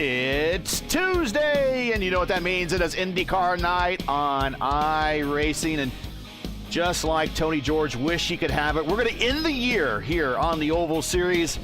It's Tuesday, and you know what that means. It is IndyCar night on iRacing, and just like Tony George wished he could have it, we're going to end the year here on the Oval Series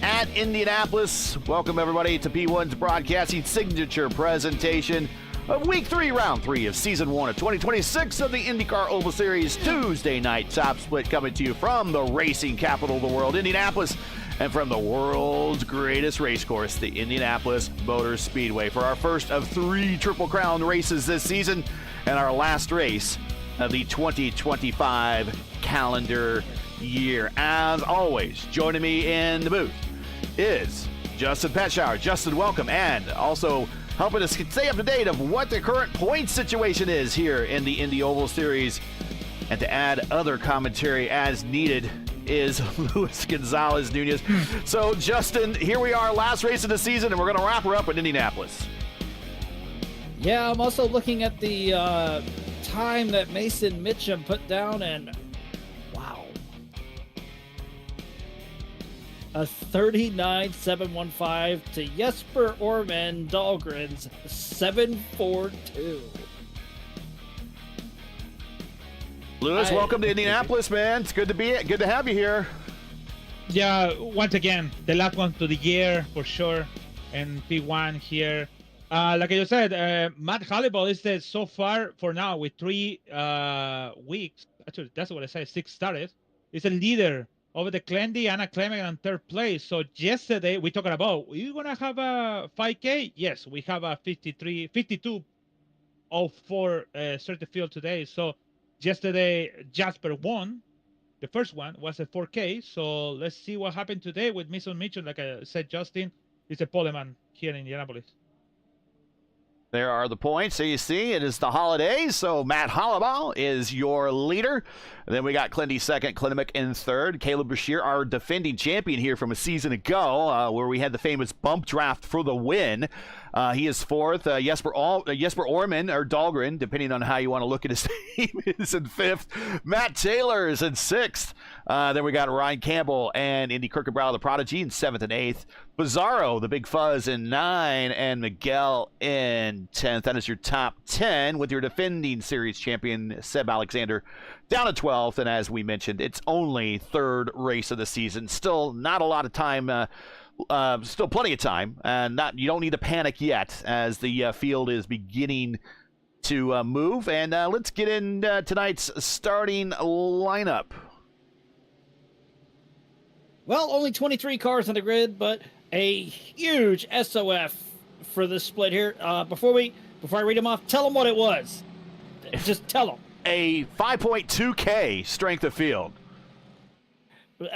at Indianapolis. Welcome, everybody, to P1's broadcasting signature presentation of Week 3, Round 3 of Season 1 of 2026 of the IndyCar Oval Series. Tuesday night top split coming to you from the racing capital of the world, Indianapolis, and from the world's greatest race course, the Indianapolis Motor Speedway, for our first of 3 Triple Crown races this season and our last race of the 2025 calendar year. As always, joining me in the booth is Justin Petschauer. Justin, welcome, and also helping us stay up to date of what the current point situation is here in the Indy Oval Series, and to add other commentary as needed is Luis Gonzalez Nunez. So, Justin, here we are, last race of the season, and we're going to wrap her up in Indianapolis. Yeah, I'm also looking at the time that Mason Mitchum put down, and wow, a 39.715 to Jesper Orman Dahlgren's 7.42. Lewis, welcome to Indianapolis, man. It's good to have you here. Yeah, once again, the last one to the year for sure, and P1 here. Like I just said, Matt Halliball is the, so far for now with 3 weeks. Actually, that's what I say. 6 started. Is a leader over the Clendy, Anna Clement on 3rd place. So yesterday we talking about, are you gonna have a 5K? Yes, we have a 52.04 certified field today. So yesterday Jasper won. The first one was a 4K. So let's see what happened today with Mason Mitchell. Like I said, Justin is a poleman here in Indianapolis. There are the points. So you see, it is the holidays. So Matt Halliball is your leader. And then we got Clendy second, Klinemick in third. Caleb Bashir, our defending champion here from a season ago, where we had the famous bump draft for the win. He is fourth. Jesper Orman, or Dahlgren, depending on how you want to look at his name, is in 5th. Matt Taylor is in 6th. Then we got Ryan Campbell and Indy Kirkenbauer, the prodigy, in 7th and 8th. Bizarro, the big fuzz, in 9th, and Miguel in 10th. That is your top 10, with your defending series champion, Seb Alexander, down at 12th. And as we mentioned, it's only 3rd race of the season. Still not a lot of time. Still plenty of time, and you don't need to panic yet as the field is beginning to move. And let's get in tonight's starting lineup. Well, only 23 cars on the grid, but a huge SOF for this split here. Before I read them off, tell them what it was. Just tell them. A 5.2K strength of field.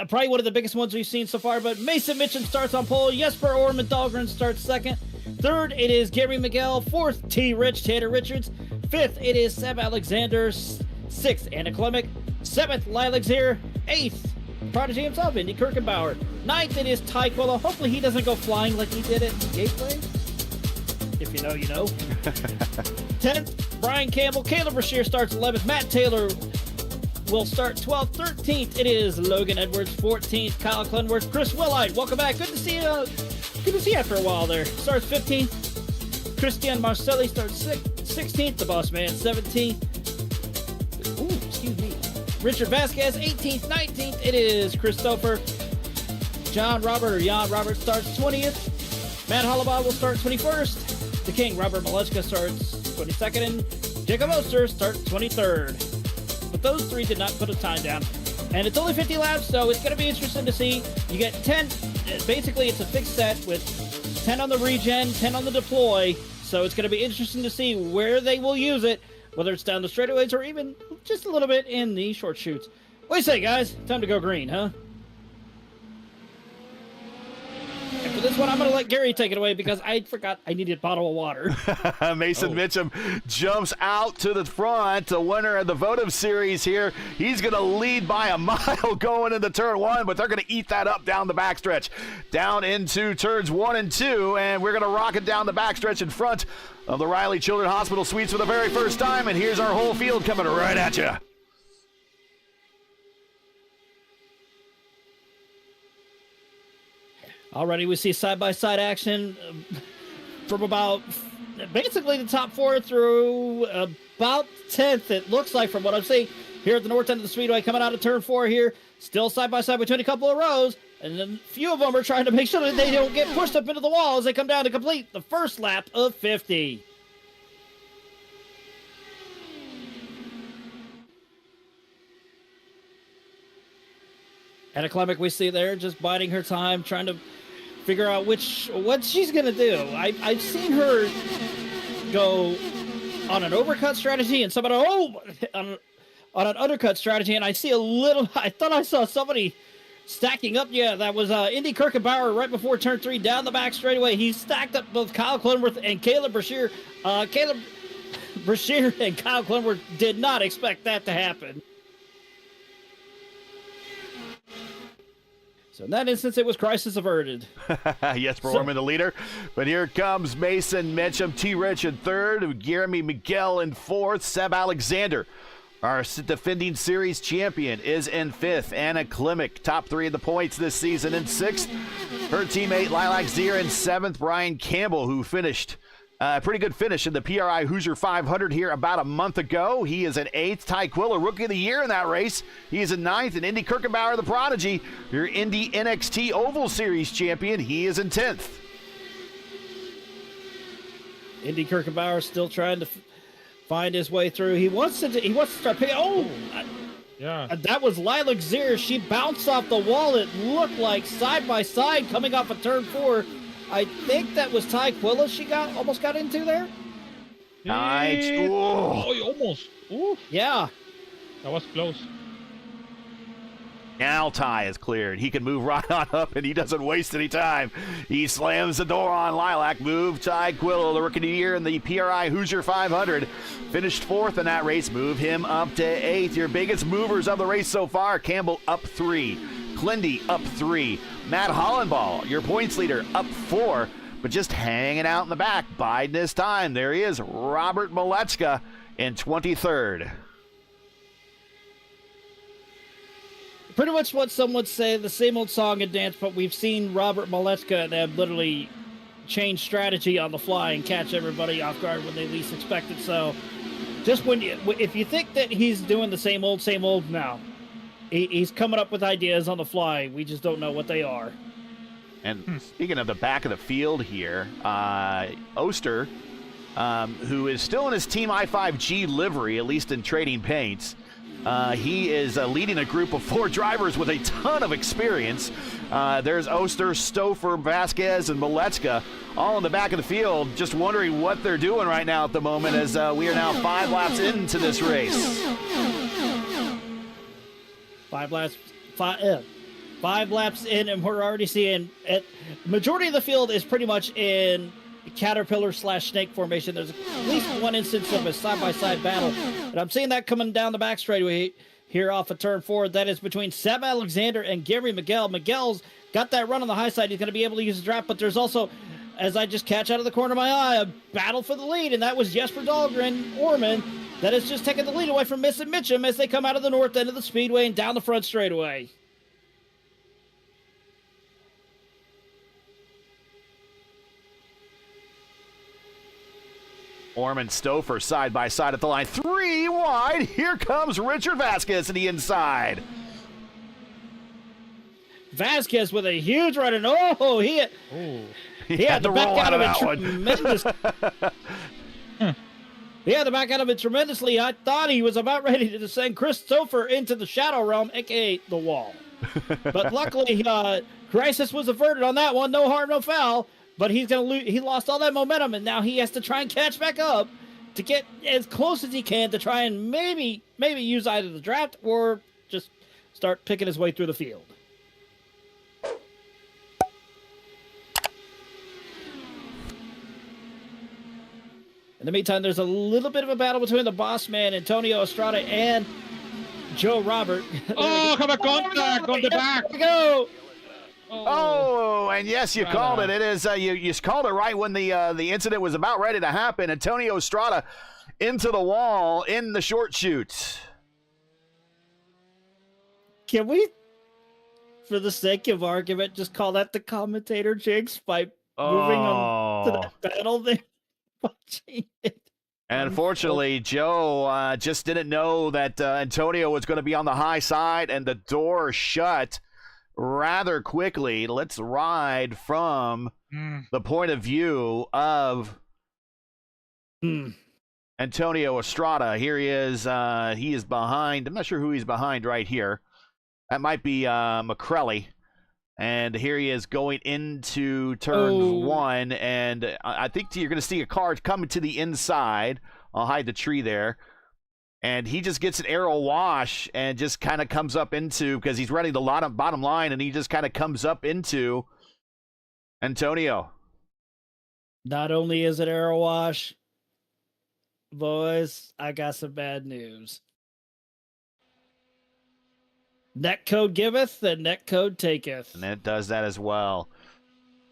Probably one of the biggest ones we've seen so far, but Mason Mitchum starts on pole. Jesper Orman Dahlgren starts 2nd. 3rd, it is Gary Miguel. 4th, Tanner Richards. 5th, it is Seb Alexander. 6th, Anna Clement. 7th, Lilac Zier. 8th, prodigy himself, Indy Kirkenbauer. 9th, it is Ty Quilla. Hopefully he doesn't go flying like he did at Gateway. If you know, you know. 10th, Brian Campbell. Caleb Bashir starts 11th. Matt Taylor will start 12th. 13th, it is Logan Edwards. 14th, Kyle Clenworth. Chris Willite, welcome back. Good to see you. Good to see you after a while there. Starts 15th. Christian Marcelli starts 16th. The Boss Man, 17th. Ooh, excuse me. Richard Vasquez, 18th. 19th, it is Christopher. Jan Robert starts 20th. Matt Halliball will start 21st. The King, Robert Malechka, starts 22nd. And Jacob Oster starts 23rd. But those 3 did not put a time down. And it's only 50 laps, so it's going to be interesting to see. You get 10. Basically, it's a fixed set with 10 on the regen, 10 on the deploy. So it's going to be interesting to see where they will use it, whether it's down the straightaways or even just a little bit in the short chutes. What do you say, guys? Time to go green, huh? And for this one, I'm going to let Gary take it away because I forgot I needed a bottle of water. Mason Mitchum jumps out to the front, the winner of the Votive Series here. He's going to lead by a mile going into turn 1, but they're going to eat that up down the backstretch. Down into turns 1 and 2, and we're going to rock it down the backstretch in front of the Riley Children's Hospital Suites for the very first time, and here's our whole field coming right at you. Already we see side-by-side action. from about basically the top 4 through about 10th, it looks like, from what I'm seeing here at the north end of the speedway, coming out of turn 4 here, still side by side between a couple of rows, and then a few of them are trying to make sure that they don't get pushed up into the wall as they come down to complete the first lap of 50. Anna Klemek, we see there, just biding her time, trying to figure out what she's going to do. I've seen her go on an overcut strategy and somebody, on an undercut strategy, and I thought I saw somebody stacking up. Yeah, that was Indy Kirkenbauer right before turn 3 down the back straightaway. He stacked up both Kyle Clenworth and Caleb Brashear. Caleb Brashear and Kyle Clenworth did not expect that to happen. So in that instance, it was crisis averted. Jesper Orman, the leader. But here comes Mason Mitchum, T. Rich in third, Jeremy Miguel in fourth, Seb Alexander, our defending series champion, is in fifth. Anna Klemek, top 3 of the points this season, in sixth. Her teammate Lilac Zier in seventh. Brian Campbell, who finished a pretty good finish in the PRI Hoosier 500 here about a month ago. He is in eighth. Ty Quiller, Rookie of the Year in that race. He is in ninth. And Indy Kirkenbauer, the prodigy, your Indy NXT Oval Series champion, he is in 10th. Indy Kirkenbauer still trying to find his way through. He wants to start picking. Yeah. That was Lilac Zier. She bounced off the wall. It looked like side by side coming off of turn 4. I think that was Ty Quilla she almost got into there. Almost. Ooh. Yeah. That was close. Now Ty is cleared. He can move right on up, and he doesn't waste any time. He slams the door on Lilac. Move Ty Quilla, the Rookie of the Year in the PRI Hoosier 500. Finished fourth in that race. Move him up to eighth. Your biggest movers of the race so far. Campbell up 3. Clindy up 3. Matt Hollenball, your points leader, up 4. But just hanging out in the back, biding his time. There he is, Robert Malechka in 23rd. Pretty much what some would say, the same old song and dance, but we've seen Robert Malechka and them literally change strategy on the fly and catch everybody off guard when they least expect it. So just if you think that he's doing the same old now, he's coming up with ideas on the fly. We just don't know what they are. And speaking of the back of the field here, Oster, who is still in his Team I5G livery, at least in trading paints, he is leading a group of 4 drivers with a ton of experience. There's Oster, Stouffer, Vasquez, and Malechka all in the back of the field, just wondering what they're doing right now at the moment as we are now 5 laps into this race. 5 laps in, and we're already seeing majority of the field is pretty much in caterpillar/snake formation. There's at least one instance of a side-by-side battle, and I'm seeing that coming down the back straightaway here off of turn 4. That is between Seb Alexander and Gary Miguel. Miguel's got that run on the high side. He's going to be able to use the draft, but there's also, as I just catch out of the corner of my eye, a battle for the lead, and that was Jesper Dahlgren Orman that is just taking the lead away from Mason Mitchum as they come out of the north end of the speedway and down the front straightaway. Orman, Stouffer side by side at the line. 3 wide. Here comes Richard Vasquez to the inside. Vasquez with a huge run, and he had to back out of it tremendous. He had to back out of it tremendously. I thought he was about ready to send Chris Stouffer into the shadow realm, aka the wall. But luckily, crisis was averted on that one. No harm, no foul. But he's gonna lose. He lost all that momentum, and now he has to try and catch back up to get as close as he can to try and maybe use either the draft or just start picking his way through the field. In the meantime, there's a little bit of a battle between the boss man, Antonio Estrada, and Joe Robert. Come on, contact on the back. There we go. Oh, and yes, you called it. It is you called it right when the incident was about ready to happen. Antonio Estrada into the wall in the short chute. Can we, for the sake of argument, just call that the commentator jinx by moving on? Oh. that battle there. Watching it. And unfortunately, Joe just didn't know that Antonio was going to be on the high side, and the door shut rather quickly. Let's ride from the point of view of Antonio Estrada. Here he is. He is behind. I'm not sure who he's behind right here. That might be McCrelly. And here he is going into turn one, and I think you're going to see a car coming to the inside. I'll hide the tree there. And he just gets an aero wash and just kind of comes up into, because he's running the bottom line, and he just kind of comes up into Antonio. Not only is it aero wash, boys, I got some bad news. Net code giveth, and net code taketh. And it does that as well.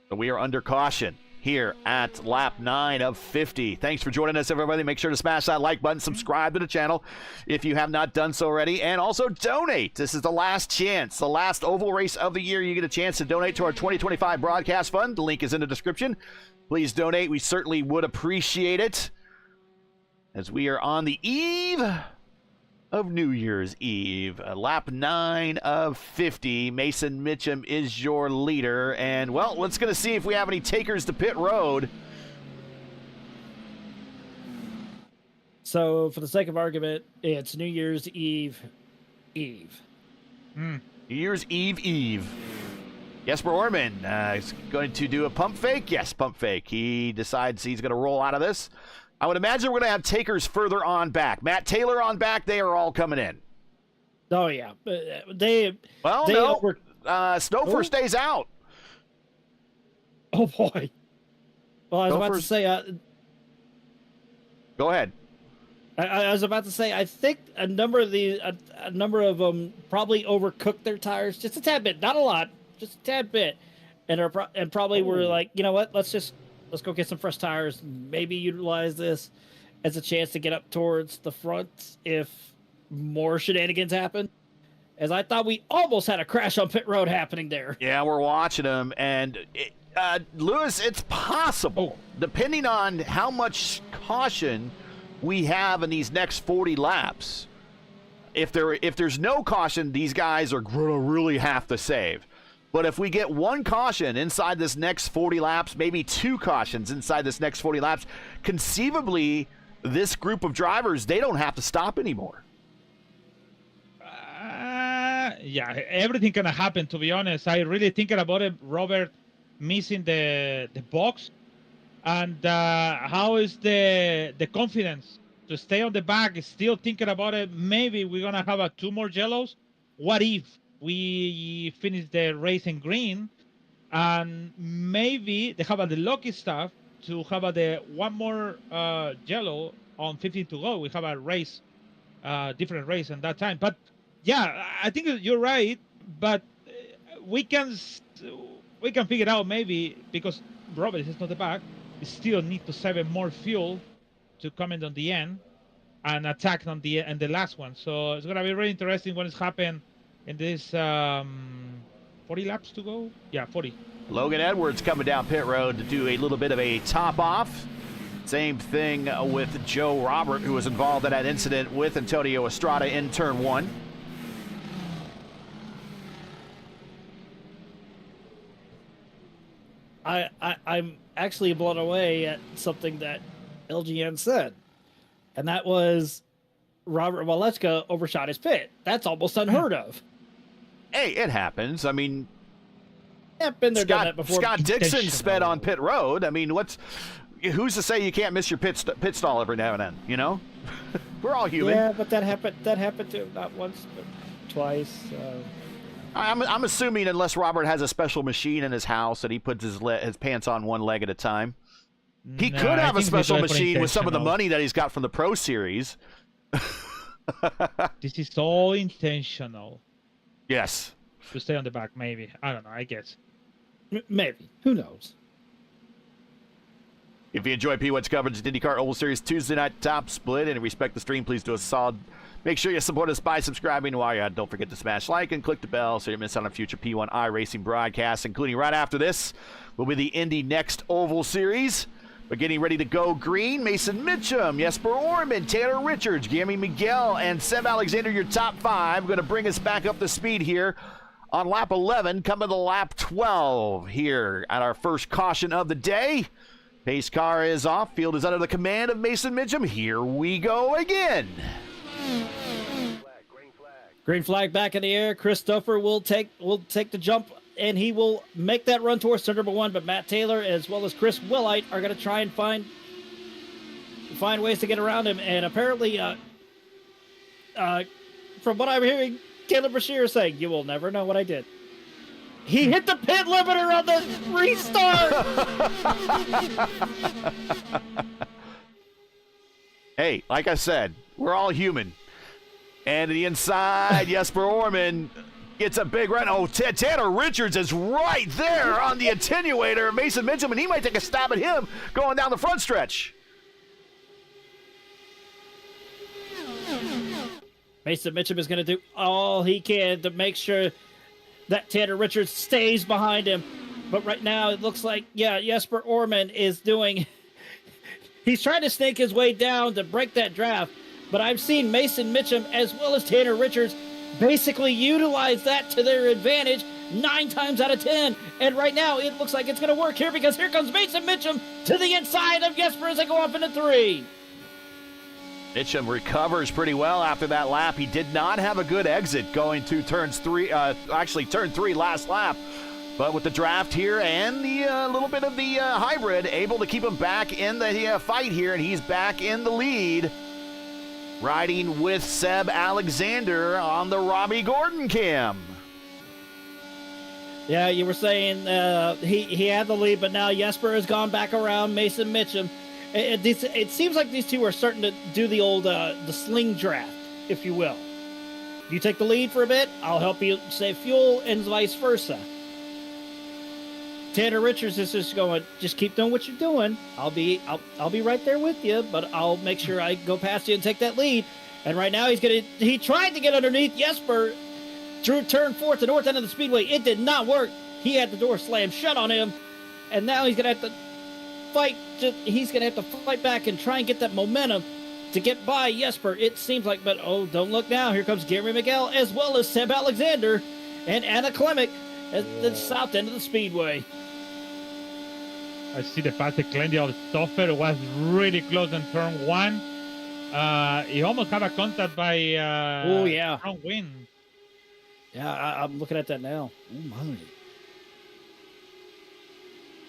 So we are under caution here at lap 9 of 50. Thanks for joining us, everybody. Make sure to smash that like button, subscribe to the channel if you have not done so already, and also donate. This is the last chance, the last oval race of the year. You get a chance to donate to our 2025 broadcast fund. The link is in the description. Please donate. We certainly would appreciate it, as we are on the eve of New Year's Eve. Lap 9 of 50. Mason Mitchum is your leader. And, well, let's going to see if we have any takers to pit road. So, for the sake of argument, it's New Year's Eve. New Year's Eve. Jesper Orman is going to do a pump fake. Yes, pump fake. He decides he's going to roll out of this. I would imagine we're going to have takers further on back. Matt Taylor on back. They are all coming in. Oh, yeah. Snowford stays out. Oh, boy. Well, I was about to say... Go ahead. I was about to say, I think a number of them probably overcooked their tires just a tad bit. Not a lot, just a tad bit. And probably were like, you know what, let's go get some fresh tires. Maybe utilize this as a chance to get up towards the front if more shenanigans happen. As I thought we almost had a crash on pit road happening there. Yeah, we're watching them. And, Lewis, it's possible, depending on how much caution we have in these next 40 laps. If there's no caution, these guys are going to really have to save. But if we get one caution inside this next 40 laps, maybe two cautions inside this next 40 laps, conceivably, this group of drivers, they don't have to stop anymore. Yeah, everything can happen, to be honest. I really thinking about it, Robert, missing the box. And how is the confidence to stay on the back? Still thinking about it. Maybe we're going to have two more yellows. What if we finish the race in green, and maybe they have the lucky stuff to have the one more yellow on 15 to go. We have a race, different race in that time. But yeah, I think you're right. But we can figure it out maybe, because Robert is not the back. We still need to save more fuel to come in on the end and attack on the last one. So it's gonna be really interesting when it's happened. In this 40 laps to go? Yeah, 40. Logan Edwards coming down pit road to do a little bit of a top off. Same thing with Joe Robert, who was involved in that incident with Antonio Estrada in turn one. I'm actually blown away at something that LGN said. And that was Robert Waleczka overshot his pit. That's almost unheard of. Hey, it happens. I mean, Yeah, been there, done that before. Scott Dixon sped on pit road. I mean, who's to say you can't miss your pit stall every now and then? You know, we're all human. Yeah, but that happened to him not once but twice. I'm assuming unless Robert has a special machine in his house and he puts his pants on one leg at a time. He could have a special machine with some of the money that he's got from the Pro Series. This is all intentional. Yes. To stay on the back, maybe. I don't know, I guess. Maybe. Who knows? If you enjoy P1's coverage of IndyCar Oval Series Tuesday night top split and respect the stream, please do us a solid. Make sure you support us by subscribing. While you're at, don't forget to smash like and click the bell so you miss out on future P1 iRacing broadcasts, including right after this. will be the Indy Next Oval Series. But getting ready to go green, Mason Mitchum, Jesper Orman, Taylor Richards, Guillermo Miguel, and Seb Alexander, your top 5. Going to bring us back up to speed here on lap 11, coming to lap 12 here at our first caution of the day. Pace car is off. Field is under the command of Mason Mitchum. Here we go again. Green flag back in the air. Christopher will take the jump, and he will make that run towards turn number 1. But Matt Taylor, as well as Chris Willite, are going to try and find ways to get around him. And apparently, from what I'm hearing, Caleb Brashear is saying, "You will never know what I did." He hit the pit limiter on the restart. Hey, like I said, we're all human. And the inside, Jesper Orman gets a big run. Oh, Tanner Richards is right there on the attenuator. Mason Mitchum, and he might take a stab at him going down the front stretch. Mason Mitchum is going to do all he can to make sure that Tanner Richards stays behind him. But right now, it looks like, Jesper Orman is he's trying to snake his way down to break that draft. But I've seen Mason Mitchum as well as Tanner Richards basically utilize that to their advantage 9 times out of 10. And right now, it looks like it's going to work here, because here comes Mason Mitchum to the inside of Jesper as they go off into 3. Mitchum recovers pretty well after that lap. He did not have a good exit going to turn 3 last lap. But with the draft here and the little bit of the hybrid, able to keep him back in the fight here, and he's back in the lead. Riding with Seb Alexander on the Robbie Gordon cam. Yeah, you were saying he had the lead, but now Jesper has gone back around Mason Mitchum. It seems like these two are starting to do the old the sling draft, if you will. You take the lead for a bit, I'll help you save fuel, and vice versa. Tanner Richards is just going, just keep doing what you're doing. I'll be right there with you, but I'll make sure I go past you and take that lead. And right now he tried to get underneath Jesper through turn 4 at the north end of the speedway. It did not work. He had the door slammed shut on him, and now he's gonna have to fight. He's gonna have to fight back and try and get that momentum to get by Jesper. It seems like, but oh, don't look now. Here comes Gary Miguel as well as Seb Alexander and Anna Klemic at the south end of the speedway. I see the fact that Glendale Stoffer was really close in turn 1. He almost had a contact by front wing. Yeah, I'm looking at that now. Oh my!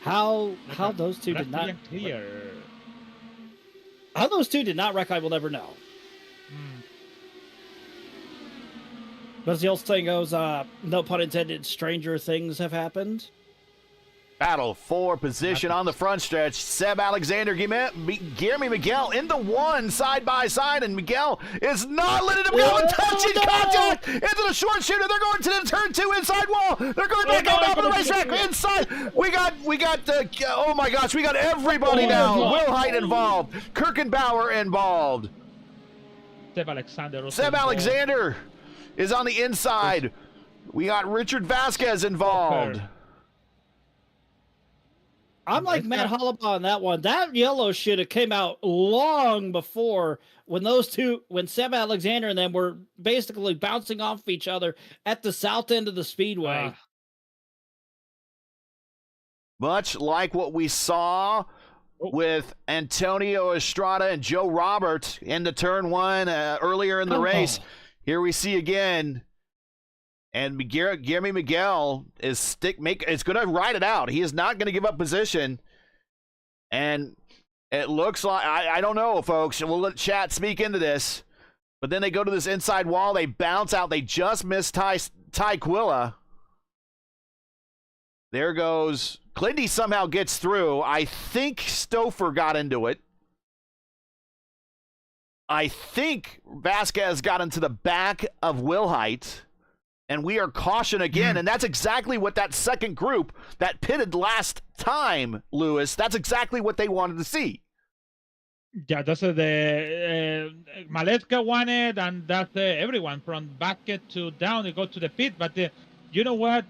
How those two did not clear. How those two did not wreck, I will never know. But as the old saying goes, no pun intended, stranger things have happened. Battle for position on the front stretch. Seb Alexander, Guillermo Miguel in the 1 side by side, and Miguel is not letting him go. Touching contact into the short shooter. They're going to the turn 2 inside wall. They're going back out for the racetrack inside. We got oh my gosh, we got everybody now. Will Height involved. Kirkenbauer involved. Seb Alexander is on the inside. We got Richard Vasquez involved. I'm like Matt Hollabaugh on that one. That yellow should have came out long before, when Seb Alexander and them were basically bouncing off each other at the south end of the speedway. Much like what we saw with Antonio Estrada and Joe Roberts in the turn 1 earlier in the race. Here we see again. And Guillermo Miguel is going to ride it out. He is not going to give up position. And it looks like, I don't know, folks. We'll let chat speak into this. But then they go to this inside wall. They bounce out. They just missed Ty Quilla. There goes. Clindy somehow gets through. I think Stouffer got into it. I think Vasquez got into the back of Wilhite. And we are caution again, and that's exactly what that second group that pitted last time, Lewis, that's exactly what they wanted to see. Yeah, that's the Maletka wanted, and that's everyone from back to down, they go to the pit. But you know what?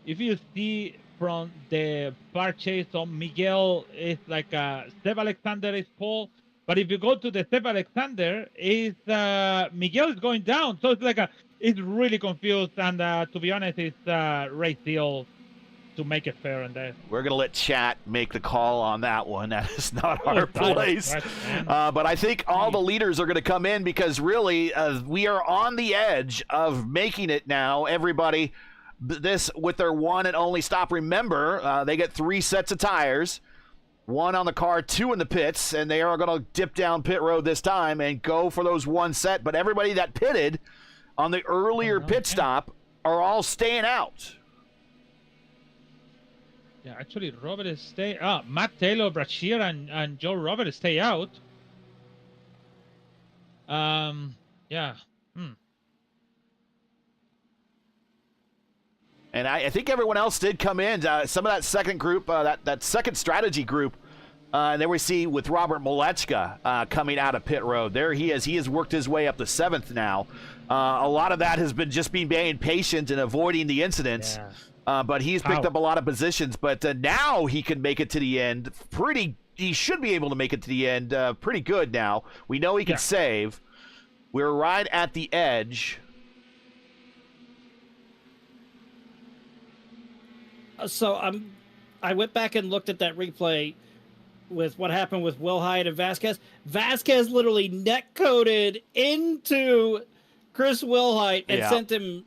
If you see from the far chase. So Miguel is like Seb Alexander is pole. But if you go to the Seb Alexander, is Miguel is going down. So it's like it's really confused. And to be honest, it's race deal to make it fair. And we're going to let chat make the call on that one. That is not our place. But I think all the leaders are going to come in because really we are on the edge of making it now. Everybody, this with their one and only stop. Remember, they get 3 sets of tires. 1 on the car, 2 in the pits, and they are going to dip down pit road this time and go for those 1 set. But everybody that pitted on the earlier pit stop are all staying out. Yeah, actually, Robert is stay. Matt Taylor, Brashear, and Joe Robert stay out. Yeah. And I think everyone else did come in. Some of that second group, that second strategy group, and there we see with Robert Malechka coming out of pit road. There he is. He has worked his way up to 7th now. A lot of that has been just being patient and avoiding the incidents. Yeah. But he's picked up a lot of positions. But now he can make it to the end. He should be able to make it to the end pretty good now. We know he can save. We're right at the edge. So I went back and looked at that replay with what happened with Will Hyatt and Vasquez. Vasquez literally net-coded into Chris Wilhite and sent him.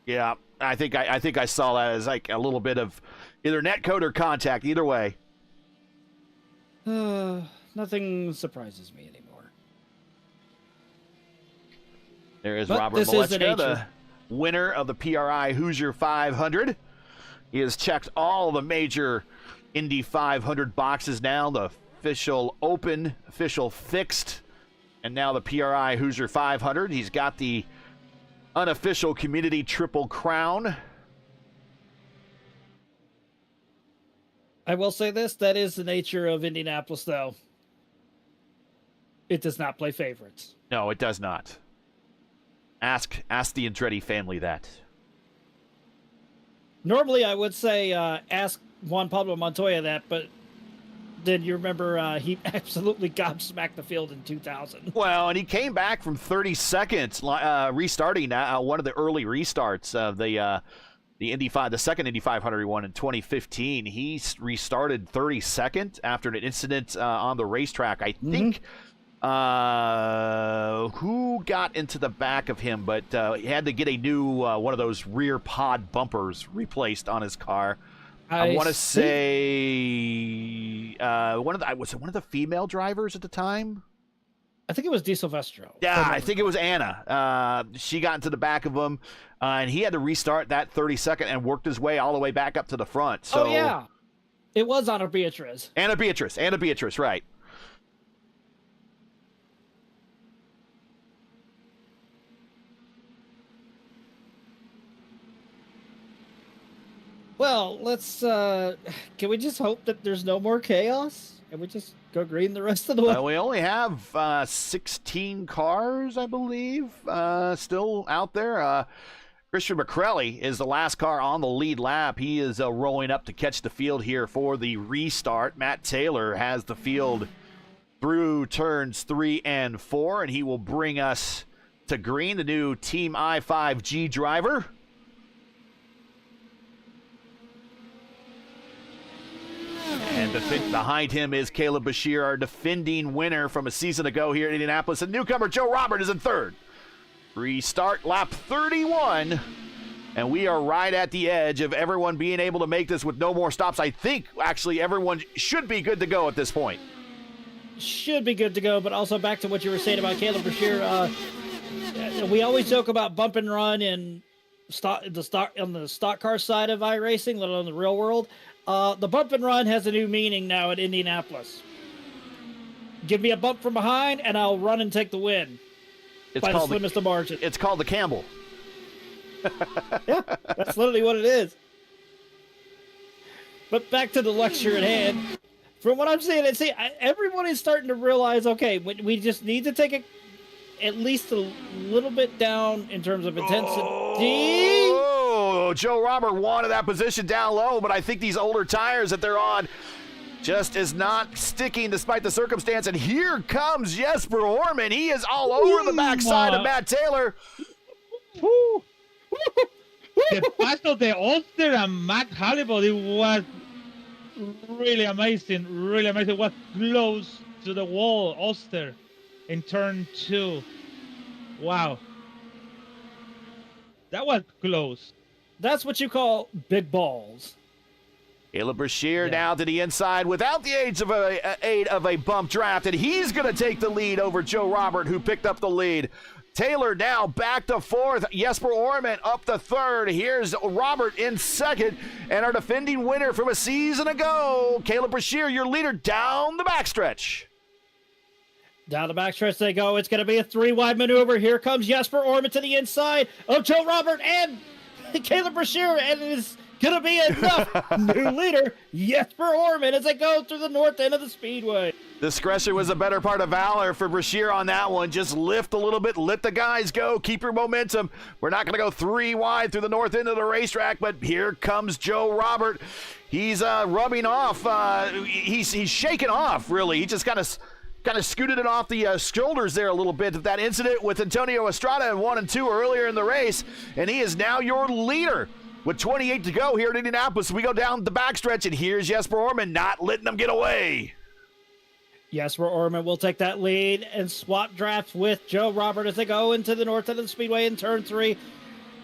Yeah, I think I saw that as like a little bit of either netcode or contact. Either way. Nothing surprises me anymore. There is Robert Malechka, the winner of the PRI Hoosier 500. He has checked all the major Indy 500 boxes now. The official open, official fixed, and now the PRI Hoosier 500. He's got the unofficial community triple crown. I will say this, that is the nature of Indianapolis, though. It does not play favorites. No, it does not. Ask the Andretti family that. Normally, I would say ask Juan Pablo Montoya that, but then you remember he absolutely gobsmacked the field in 2000. Well, and he came back from 30 seconds, restarting one of the early restarts of the second Indy 500 he won in 2015. He restarted 32nd after an incident on the racetrack. I think who got into the back of him, but he had to get a new one of those rear pod bumpers replaced on his car. I want to say was it one of the female drivers at the time? I think it was Di Silvestro. Yeah, I think it was Anna. She got into the back of him, and he had to restart that 32nd and worked his way all the way back up to the front. So, yeah. It was Anna Beatriz. Anna Beatriz, right. Well, let's, can we just hope that there's no more chaos? And we just go green the rest of the way? We only have 16 cars, I believe, still out there. Christian McCrelly is the last car on the lead lap. He is rolling up to catch the field here for the restart. Matt Taylor has the field through turns 3 and 4, and he will bring us to green, the new Team I5G driver. And behind him is Caleb Bashir, our defending winner from a season ago here in Indianapolis. And newcomer Joe Robert is in third. Restart lap 31. And we are right at the edge of everyone being able to make this with no more stops. I think, actually, everyone should be good to go at this point. Should be good to go, but also back to what you were saying about Caleb Bashir. We always joke about bump and run and on the stock car side of iRacing, let alone the real world. The bump and run has a new meaning now at Indianapolis. Give me a bump from behind, and I'll run and take the win. It's by the called slimmest of margin. It's called the Campbell. Yeah, that's literally what it is. But back to the lecture at hand. From what I'm seeing, everyone is starting to realize, okay, we just need to take at least a little bit down in terms of intensity. Oh, Joe Robert wanted that position down low, but I think these older tires that they're on just is not sticking despite the circumstance. And here comes Jesper Orman. He is all over the backside of Matt Taylor. The battle of the Ulster and Matt Halliburton, it was really amazing. Really amazing. It was close to the wall, Ulster, in turn 2. Wow. That was close. That's what you call big balls. Caleb Brashear now to the inside without the aid of a bump draft, and he's going to take the lead over Joe Robert, who picked up the lead. Taylor now back to fourth. Jesper Orman up to third. Here's Robert in second, and our defending winner from a season ago, Caleb Brashear, your leader down the backstretch. Down the backstretch they go. It's going to be a 3-wide maneuver. Here comes Jesper Orman to the inside of Joe Robert and Caleb Brashear, and it is going to be enough. New leader, Jesper Orman, as they go through the north end of the speedway. Discretion was a better part of valor for Brashear on that one. Just lift a little bit, let the guys go, keep your momentum. We're not going to go 3 wide through the north end of the racetrack, but here comes Joe Robert. He's rubbing off. He's shaking off, really. He just kind of scooted it off the shoulders there a little bit of that incident with Antonio Estrada in 1 and 2 earlier in the race, and he is now your leader. With 28 to go here at Indianapolis, we go down the backstretch, and here's Jesper Orman not letting them get away. Jesper Orman will take that lead and swap drafts with Joe Robert as they go into the north end of the speedway in turn 3.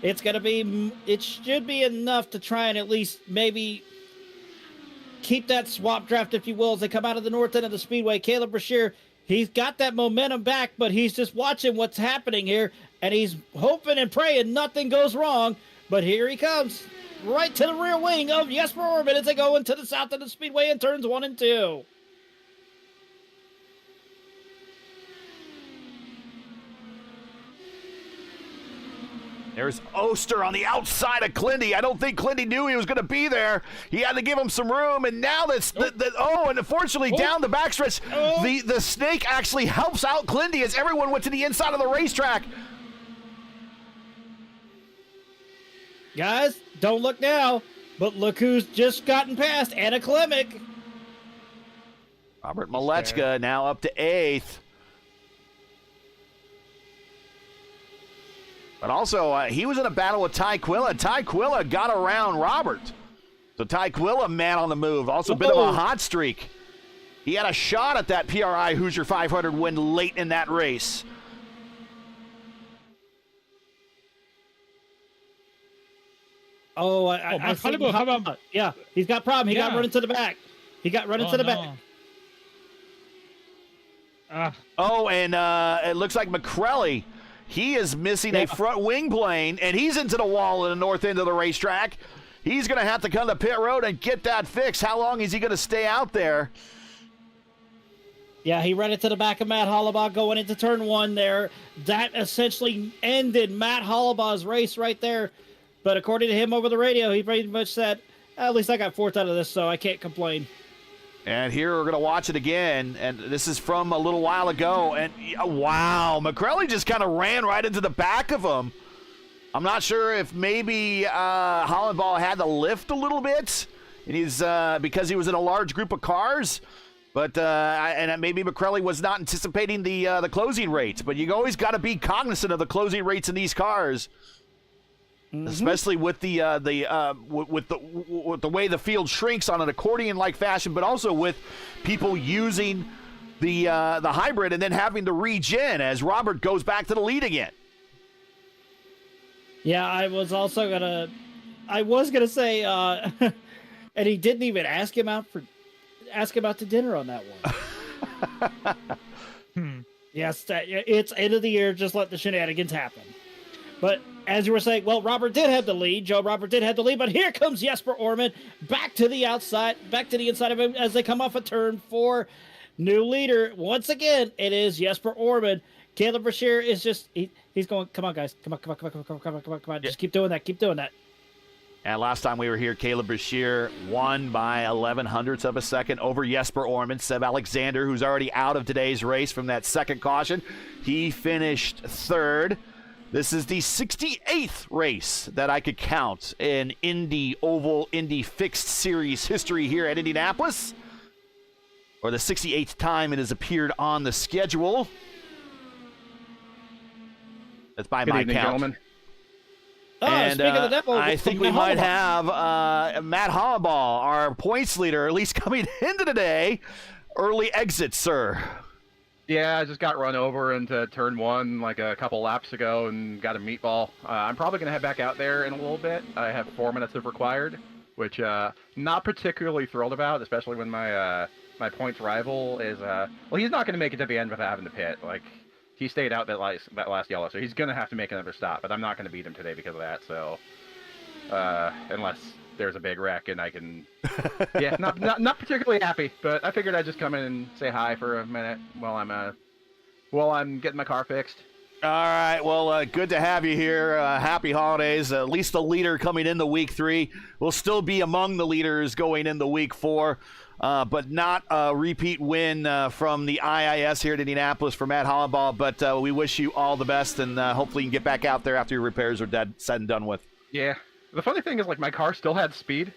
It should be enough to try and at least maybe keep that swap draft, if you will, as they come out of the north end of the speedway. Caleb Brashear, he's got that momentum back, but he's just watching what's happening here, and he's hoping and praying nothing goes wrong. But here he comes, right to the rear wing of Jesper Orman as they go into the south of the speedway in turns 1 and 2. There's Oster on the outside of Clindy. I don't think Clindy knew he was going to be there. He had to give him some room, and now and unfortunately down the backstretch, the snake actually helps out Clindy as everyone went to the inside of the racetrack. Guys, don't look now, but look who's just gotten past Anna Klemic. Robert Malechka now up to 8th. But also, he was in a battle with Ty Quilla. Ty Quilla got around Robert. So Ty Quilla, man on the move. Also a bit of a hot streak. He had a shot at that PRI Hoosier 500 win late in that race. I think yeah, he's got problem. He got run into the back. Back. And it looks like McCrelly, he is missing a front wing plane, and he's into the wall in the north end of the racetrack. He's going to have to come to pit road and get that fixed. How long is he going to stay out there? Yeah, he ran into the back of Matt Hollabaugh going into turn 1 there. That essentially ended Matt Hollabaugh's race right there. But according to him over the radio, he pretty much said, at least I got 4th out of this, so I can't complain. And here we're going to watch it again, and this is from a little while ago. And wow, McCrelly just kind of ran right into the back of him. I'm not sure if maybe Hollabaugh had to lift a little bit, and he's because he was in a large group of cars. But and maybe McCrelly was not anticipating the closing rates. But you always got to be cognizant of the closing rates in these cars. Mm-hmm. Especially with the way the field shrinks on an accordion-like fashion, but also with people using the hybrid and then having to regen as Robert goes back to the lead again. Yeah, I was gonna say, and he didn't even ask him out to dinner on that one. Yes, it's end of the year. Just let the shenanigans happen. But as you were saying, well, Robert did have the lead. Joe Robert did have the lead, but here comes Jesper Orman back to the outside, back to the inside of him as they come off a turn 4. New leader, once again, it is Jesper Orman. Caleb Brashear is just, he's going, come on, guys. Come on. Just keep doing that. And last time we were here, Caleb Brashear won by 0.11 of a second over Jesper Orman. Seb Alexander, who's already out of today's race from that second caution, he finished 3rd. This is the 68th race that I could count in Indy Oval Indy Fixed Series history here at Indianapolis, or the 68th time it has appeared on the schedule. That's by my evening, count. gentlemen. And speaking of the devil, I think we might have Matt Hollaball, our points leader, at least coming into today. Early exit, sir. Yeah, I just got run over into turn one like a couple laps ago and got a meatball. I'm probably going to head back out there in a little bit. I have 4 minutes of required, which not particularly thrilled about, especially when my my points rival is well, he's not going to make it to the end without having to pit. Like, he stayed out that last yellow, so he's going to have to make another stop. But I'm not going to beat him today because of that. So unless there's a big wreck and I can, yeah, not particularly happy. But I figured I'd just come in and say hi for a minute while I'm getting my car fixed. All right, well, good to have you here. Happy holidays. At least the leader coming into week 3 will still be among the leaders going into week 4. But not a repeat win from the IIS here at Indianapolis for Matt Hollaball. But we wish you all the best, and hopefully you can get back out there after your repairs are said and done with. Yeah. The funny thing is, like, my car still had speed.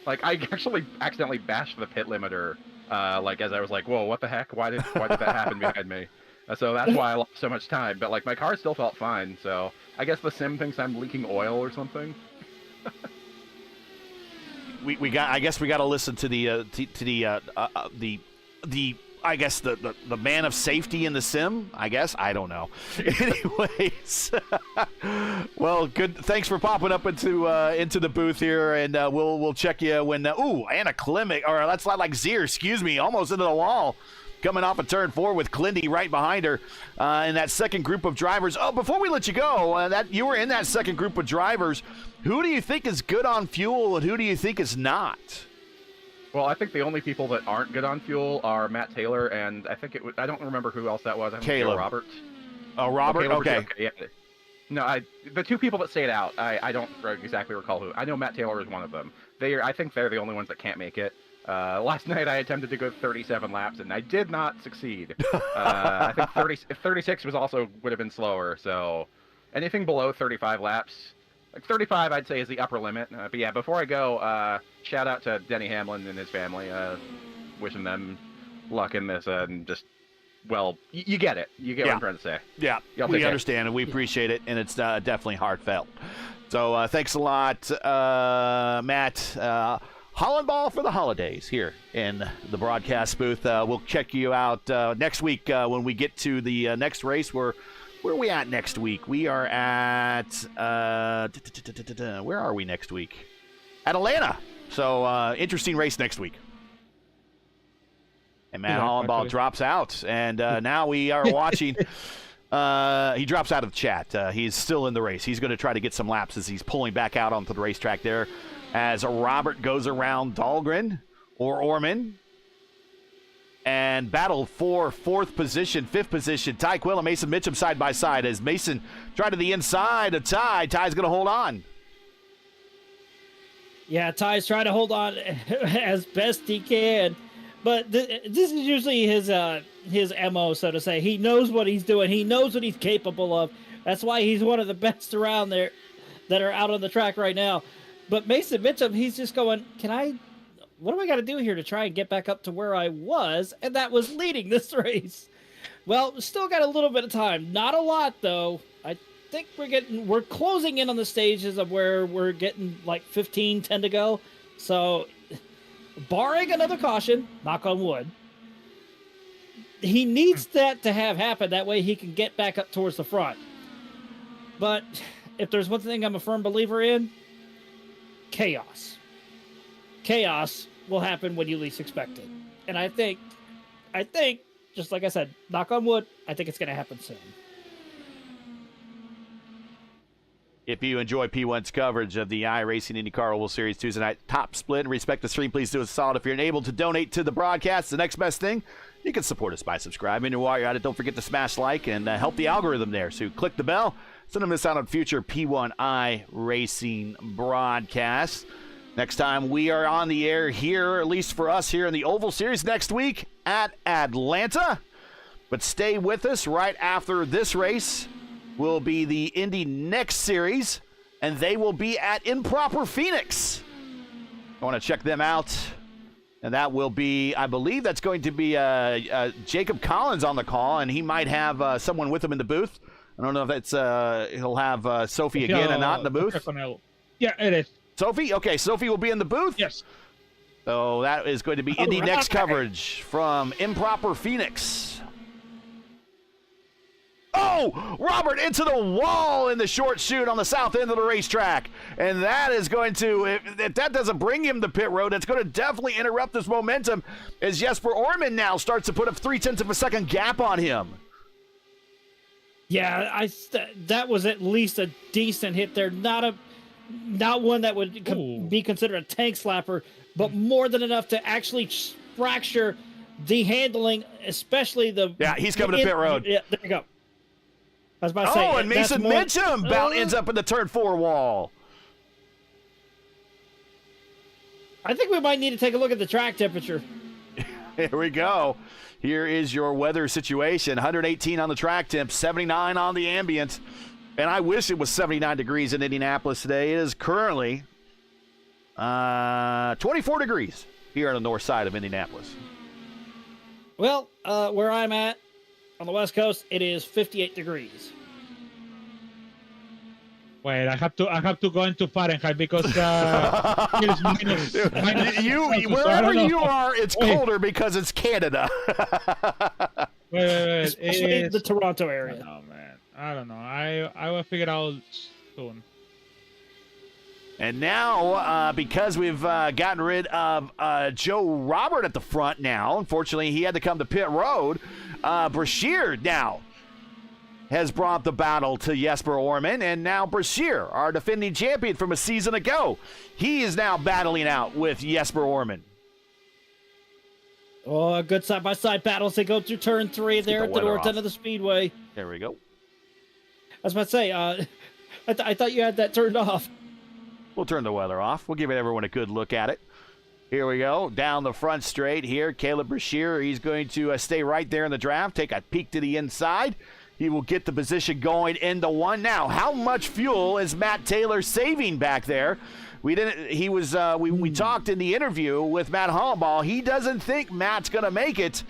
Like, I actually accidentally bashed the pit limiter, like, as I was like, whoa, what the heck? Why did that happen behind me? So that's why I lost so much time. But, like, my car still felt fine. So I guess the sim thinks I'm leaking oil or something. I guess we got to listen to the I guess the man of safety in the sim. I guess I don't know. Anyways, well, good. Thanks for popping up into the booth here, and we'll check you when. Anna Klimek, or that's like Zier. Excuse me, almost into the wall. Coming off of turn 4 with Clindy right behind her in that second group of drivers. Oh, before we let you go, that you were in that second group of drivers. Who do you think is good on fuel, and who do you think is not? Well, I think the only people that aren't good on fuel are Matt Taylor, and I think I don't remember who else that was. I think Caleb. Robert. Oh, Robert? Okay. Yeah. No, the 2 people that stayed out, I don't exactly recall who. I know Matt Taylor is one of them. I think they're the only ones that can't make it. Last night I attempted to go 37 laps, and I did not succeed. I think 36 would have been slower, so anything below 35 laps, like 35 I'd say is the upper limit. But yeah, before I go, shout out to Denny Hamlin and his family, wishing them luck in this, and just, well, you get it. You get what I'm trying to say. Yeah, we understand, and we appreciate it, and it's definitely heartfelt. So thanks a lot, Matt. Hollandball for the holidays here in the broadcast booth. We'll check you out next week when we get to the next race. Where are we at next week? We are at where are we next week? At Atlanta. So interesting race next week. And Matt Hollandball drops out, and now we are watching. He drops out of the chat. He's still in the race. He's going to try to get some laps as he's pulling back out onto the racetrack there. As Robert goes around Dahlgren or Orman and battle for 4th position, 5th position. Ty Quill and Mason Mitchum side by side as Mason try to the inside of Ty. Ty's going to hold on. Yeah, Ty's trying to hold on as best he can. But this is usually his MO, so to say. He knows what he's doing. He knows what he's capable of. That's why he's one of the best around there that are out on the track right now. But Mason Mitchum, he's just going, what do I got to do here to try and get back up to where I was? And that was leading this race. Well, still got a little bit of time. Not a lot, though. I think we're closing in on the stages of where we're getting like 10 to go. So, barring another caution, knock on wood, he needs that to have happen. That way he can get back up towards the front. But if there's one thing I'm a firm believer in, chaos. Chaos will happen when you least expect it. And I think, just like I said, knock on wood, I think it's going to happen soon. If you enjoy P1's coverage of the iRacing IndyCar Oval Series Tuesday night top split and respect the stream, please do us a solid. If you're unable to donate to the broadcast, the next best thing, you can support us by subscribing. And while you're at it, don't forget to smash like and help the algorithm there. So click the bell so don't miss out on future P1 iRacing broadcasts. Next time we are on the air here, at least for us here in the Oval Series next week at Atlanta. But stay with us right after this race. will be the Indy next series, and they will be at Improper Phoenix. I want to check them out. And that will be, I believe that's going to be Jacob Collins on the call, and he might have someone with him in the booth. I don't know if it's he'll have Sophie again and not in the booth. Yeah, it is. Sophie? Okay, Sophie will be in the booth? Yes. So that is going to be Indy right. next coverage from Improper Phoenix. Oh, Robert into the wall in the short chute on the south end of the racetrack. And that is going to, if that doesn't bring him to pit road, it's going to definitely interrupt this momentum as Jesper Orman now starts to put a 0.3 of a second gap on him. Yeah, that was at least a decent hit there. Not one that would be considered a tank slapper, but more than enough to actually fracture the handling, especially the... Yeah, he's coming to pit road. Yeah, there you go. I was about to say, and Mason Mitchum ends up in the turn 4 wall. I think we might need to take a look at the track temperature. Here we go. Here is your weather situation. 118 on the track temp, 79 on the ambient. And I wish it was 79 degrees in Indianapolis today. It is currently 24 degrees here on the north side of Indianapolis. Well, where I'm at, on the West Coast, it is 58 degrees. Wait, I have to go into Fahrenheit because it's minus wherever you are, it's colder because it's Canada. Wait. Especially the Toronto area. Oh man, I don't know. I will figure it out soon. And now, because we've gotten rid of Joe Robert at the front now, unfortunately, he had to come to pit road. Brashear now has brought the battle to Jesper Orman, and now Brashear, our defending champion from a season ago, he is now battling out with Jesper Orman. Oh, a good side-by-side battle as they go through turn 3 there at the north end of the speedway. There we go. I was about to say, I thought you had that turned off. We'll turn the weather off. We'll give everyone a good look at it. Here we go. Down the front straight here. Caleb Brashear, he's going to stay right there in the draft. Take a peek to the inside. He will get the position going into 1. Now, how much fuel is Matt Taylor saving back there? We talked in the interview with Matt Hollemball. He doesn't think Matt's going to make it,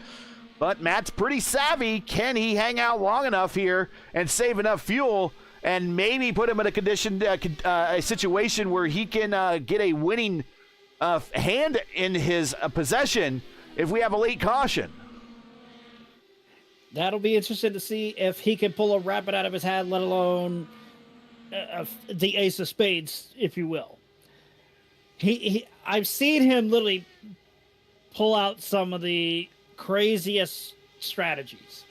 but Matt's pretty savvy. Can he hang out long enough here and save enough fuel and maybe put him in a situation where he can get a winning hand in his possession if we have a late caution? That'll be interesting to see if he can pull a rabbit out of his hat, let alone the ace of spades, if you will. I've seen him literally pull out some of the craziest strategies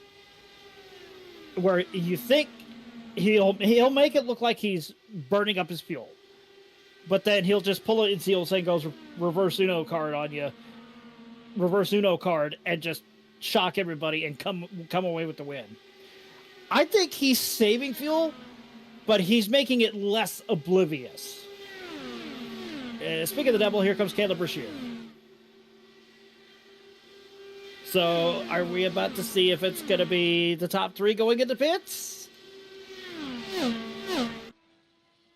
where you think he'll make it look like he's burning up his fuel, but then he'll just pull it, the old saying goes, reverse Uno card on you, reverse Uno card, and just shock everybody and come away with the win. I think he's saving fuel, but he's making it less oblivious. Speaking of the devil, here comes Caleb Brashear. So, are we about to see if it's going to be the top 3 going into pits?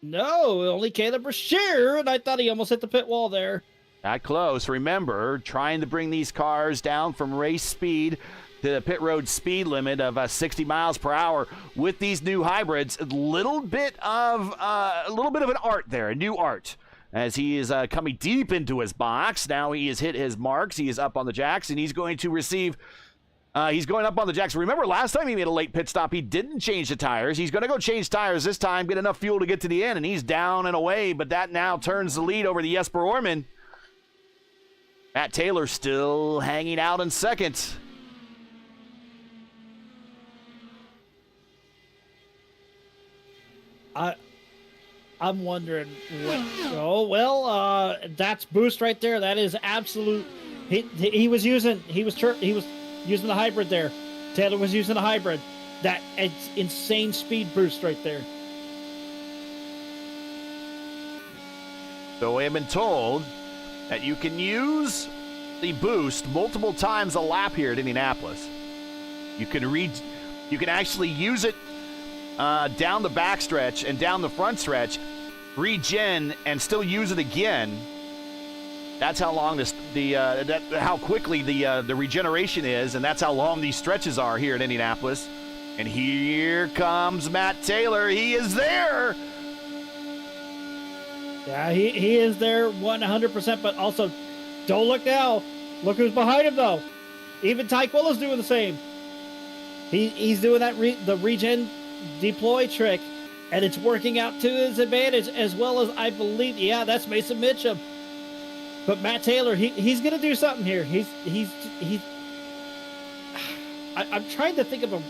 No, only Caleb Brashear, and I thought he almost hit the pit wall there. Not close. Remember, trying to bring these cars down from race speed to the pit road speed limit of 60 miles per hour with these new hybrids. A little bit of an art there, a new art, as he is coming deep into his box. Now he has hit his marks. He is up on the jacks, and he's going to receive. He's going up on the jacks. Remember, last time he made a late pit stop, he didn't change the tires. He's going to go change tires this time, get enough fuel to get to the end, and he's down and away. But that now turns the lead over to Jesper Orman. Matt Taylor still hanging out in second. I'm wondering what. Oh well, that's boost right there. That is absolute. He was using the hybrid there. Taylor was using a hybrid. That it's insane speed boost right there. So I have been told that you can use the boost multiple times a lap here at Indianapolis. You can actually use it down the backstretch and down the front stretch, regen, and still use it again. That's how long how quickly the regeneration is, and that's how long these stretches are here at Indianapolis. And here comes Matt Taylor. He is there. Yeah, he is there 100%, but also don't look now. Look who's behind him, though. Even Tyquilla's doing the same. He's doing that the regen deploy trick, and it's working out to his advantage, as well as, I believe, yeah, that's Mason Mitchum. But Matt Taylor, he's going to do something here. I'm trying to think of a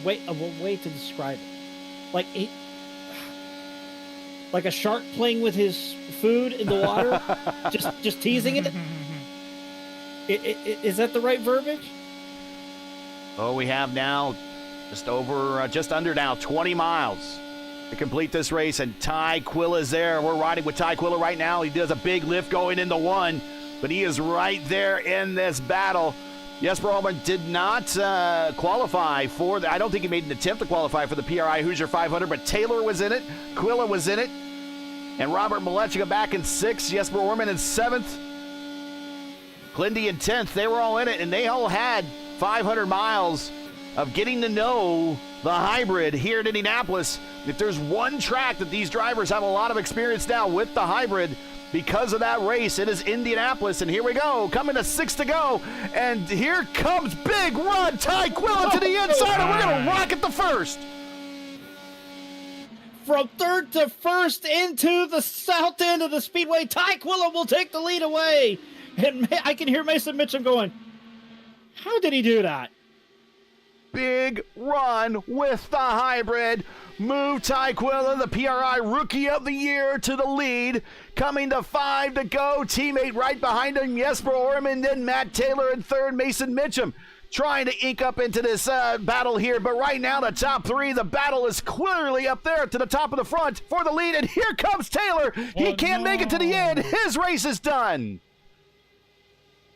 way to describe it. Like a shark playing with his food in the water, just teasing it. Is that the right verbiage? Oh, we have now just under 20 miles to complete this race, and Tyquilla's there. We're riding with Tyquilla right now. He does a big lift going into one, but he is right there in this battle. Jesper Ullman did not qualify for I don't think he made an attempt to qualify for the PRI Hoosier 500, but Taylor was in it, Quilla was in it, and Robert Malechka back in 6th, Jesper Orman in 7th, Glindy in 10th. They were all in it, and they all had 500 miles of getting to know the hybrid here at Indianapolis. If there's one track that these drivers have a lot of experience now with the hybrid because of that race, it is Indianapolis. And here we go, coming to 6 to go. And here comes big run, Tyquilla to the inside, and we're going to rocket the first. From 3rd to 1st into the south end of the speedway, Tyquilla will take the lead away. And I can hear Mason Mitchum going, how did he do that? Big run with the hybrid. Move Tyquilla, the PRI Rookie of the Year, to the lead. Coming to 5 to go. Teammate right behind him, Jesper Orman, then Matt Taylor in 3rd, Mason Mitchum. Trying to ink up into this battle here, but right now the top 3, the battle is clearly up there to the top of the front for the lead, and here comes Taylor. He can't make it to the end. His race is done.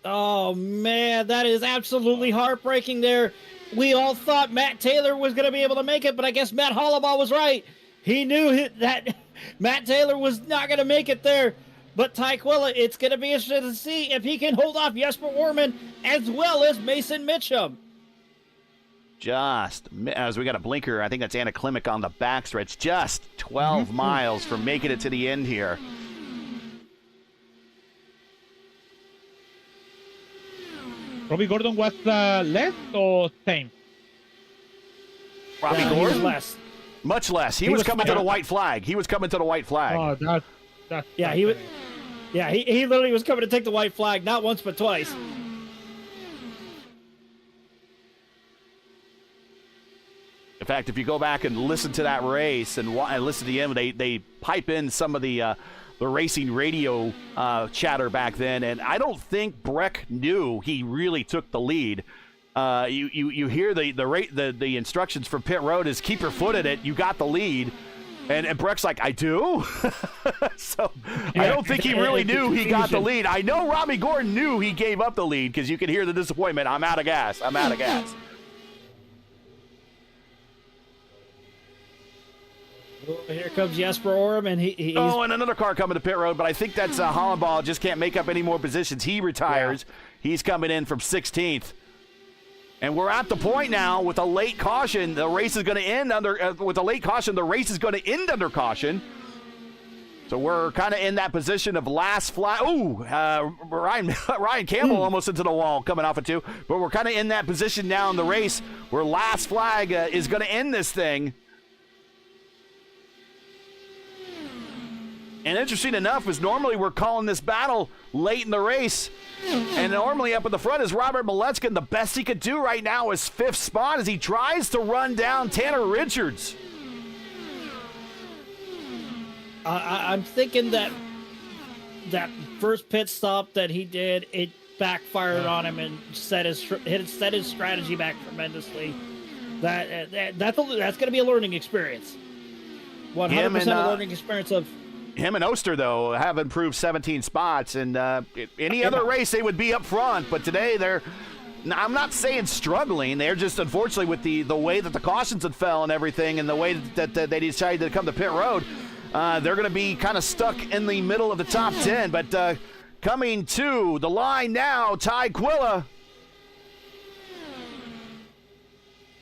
Oh, man, that is absolutely heartbreaking there. We all thought Matt Taylor was going to be able to make it, but I guess Matt Hollabaugh was right. He knew that Matt Taylor was not going to make it there. But Tyquilla, it's going to be interesting to see if he can hold off Jesper Orman as well as Mason Mitchum. Just, as we got a blinker, I think that's Anna Klimek on the backstretch. Just 12 miles from making it to the end here. Robbie Gordon was less or same? Robbie He was Gordon? less. Much less. He was coming to the white flag. He was coming to the white flag. Oh, that's Yeah, he was. Yeah, he literally was coming to take the white flag, not once but twice. In fact, if you go back and listen to that race and listen to the end, they pipe in some of the racing radio chatter back then, and I don't think Breck knew he really took the lead. You hear the instructions from pit road is keep your foot in it. You got the lead. And Breck's like, I do? So I don't think he really knew he got the lead. I know Robbie Gordon knew he gave up the lead because you could hear the disappointment. I'm out of gas. I'm out of gas. Here comes Jesper Orman. He's... Oh, and another car coming to pit road, but I think that's Hollabaugh just can't make up any more positions. He retires. Yeah. He's coming in from 16th. And we're at the point now with a late caution. The race is going to end with a late caution. The race is going to end under caution. So we're kind of in that position of last flag. Ooh, Ryan Campbell almost into the wall coming off of 2. But we're kind of in that position now in the race where last flag is going to end this thing. And interesting enough is normally we're calling this battle late in the race. And normally up in the front is Robert Malechka. And the best he could do right now is 5th spot as he tries to run down Tanner Richards. I'm thinking that first pit stop that he did, it backfired on him and set his strategy back tremendously. That's going to be a learning experience. 100% a learning experience of... Him and Oster, though, have improved 17 spots, and any other race they would be up front, but today they're Now, I'm not saying struggling. They're just, unfortunately, with the way that the cautions had fell and everything, and the way that they decided to come to pit road, they're going to be kind of stuck in the middle of the top 10. But coming to the line now, Ty Quilla.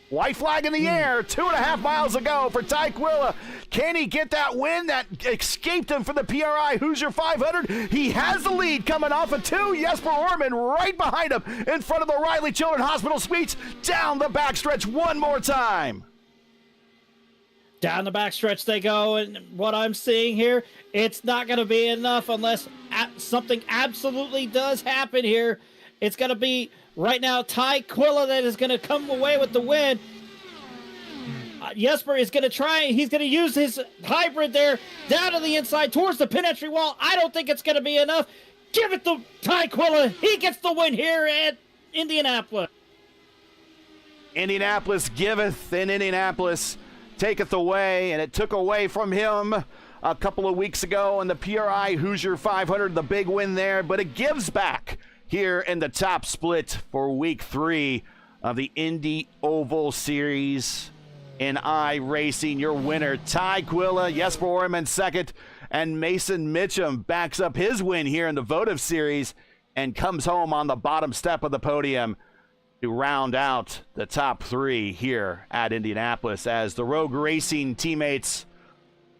White flag in the air, 2.5 miles ago for Ty Quilla. Can he get that win that escaped him for the PRI Hoosier 500? He has the lead coming off of 2. Jesper Orman right behind him in front of the Riley Children's Hospital Suites. Down the backstretch one more time. Down the backstretch they go, and what I'm seeing here, it's not going to be enough unless something absolutely does happen here. It's going to be right now Ty Quilla that is going to come away with the win. Jesper is going to try. He's going to use his hybrid there down to the inside towards the pin entry wall. I don't think it's going to be enough. Give it to Ty Quilla. He gets the win here at Indianapolis. Indianapolis giveth, and Indianapolis taketh away, and it took away from him a couple of weeks ago in the PRI Hoosier 500, the big win there, but it gives back here in the top split for week 3 of the Indy Oval Series in iRacing. Your winner, Ty Quilla, Jesper Orman second, and Mason Mitchum backs up his win here in the votive series and comes home on the bottom step of the podium to round out the top 3 here at Indianapolis as the Rogue Racing teammates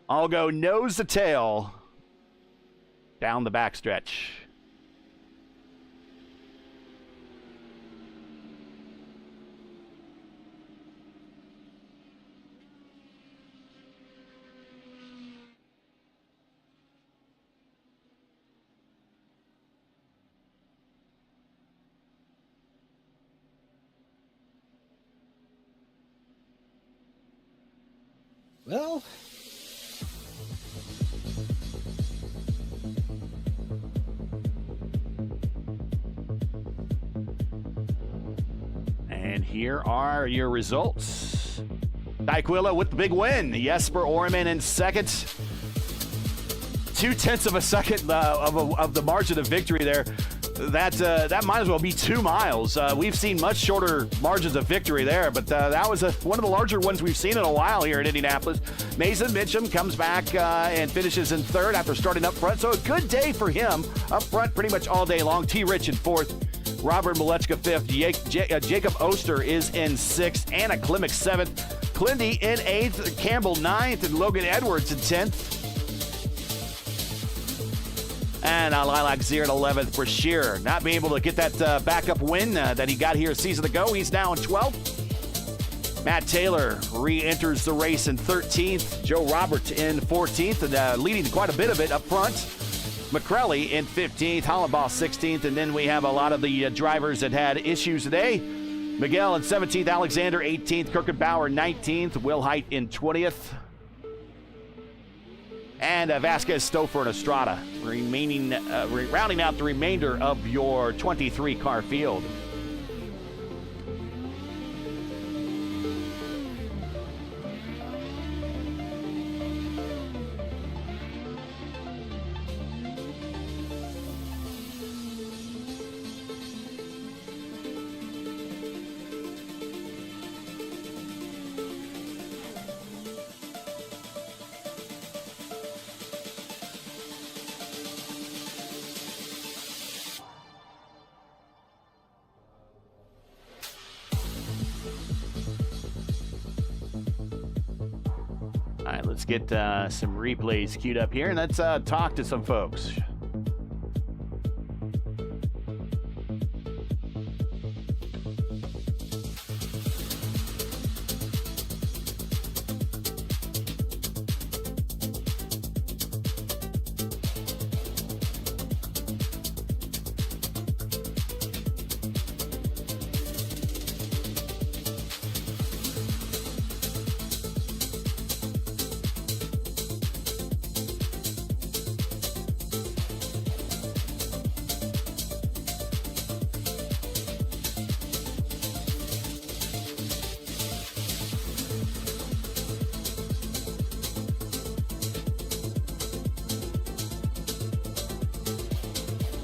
all go nose to tail down the backstretch. Well, and here are your results. Ty Quilla with the big win. Jesper Orman in second. 0.2 of a second of the margin of victory there. That might as well be 2 miles. We've seen much shorter margins of victory there, but that was one of the larger ones we've seen in a while here in Indianapolis. Mason Mitchum comes back and finishes in third after starting up front, so a good day for him up front pretty much all day long. T. Rich in fourth, Robert Malechka fifth, Jacob Oster is in sixth, Anna Klimek seventh, Clindy in eighth, Campbell ninth, and Logan Edwards in 10th. And Lilac Zier at 11th for Shearer. Not being able to get that backup win that he got here a season ago. He's now in 12th. Matt Taylor re-enters the race in 13th. Joe Roberts in 14th and leading quite a bit of it up front. McCrelly in 15th. Hollenbaugh 16th. And then we have a lot of the drivers that had issues today. Miguel in 17th. Alexander 18th. Kirkenbauer 19th. Will Height in 20th. And Vasquez, Stouffer, and Estrada rounding out the remainder of your 23-car field. All right, let's get some replays queued up here, and let's talk to some folks.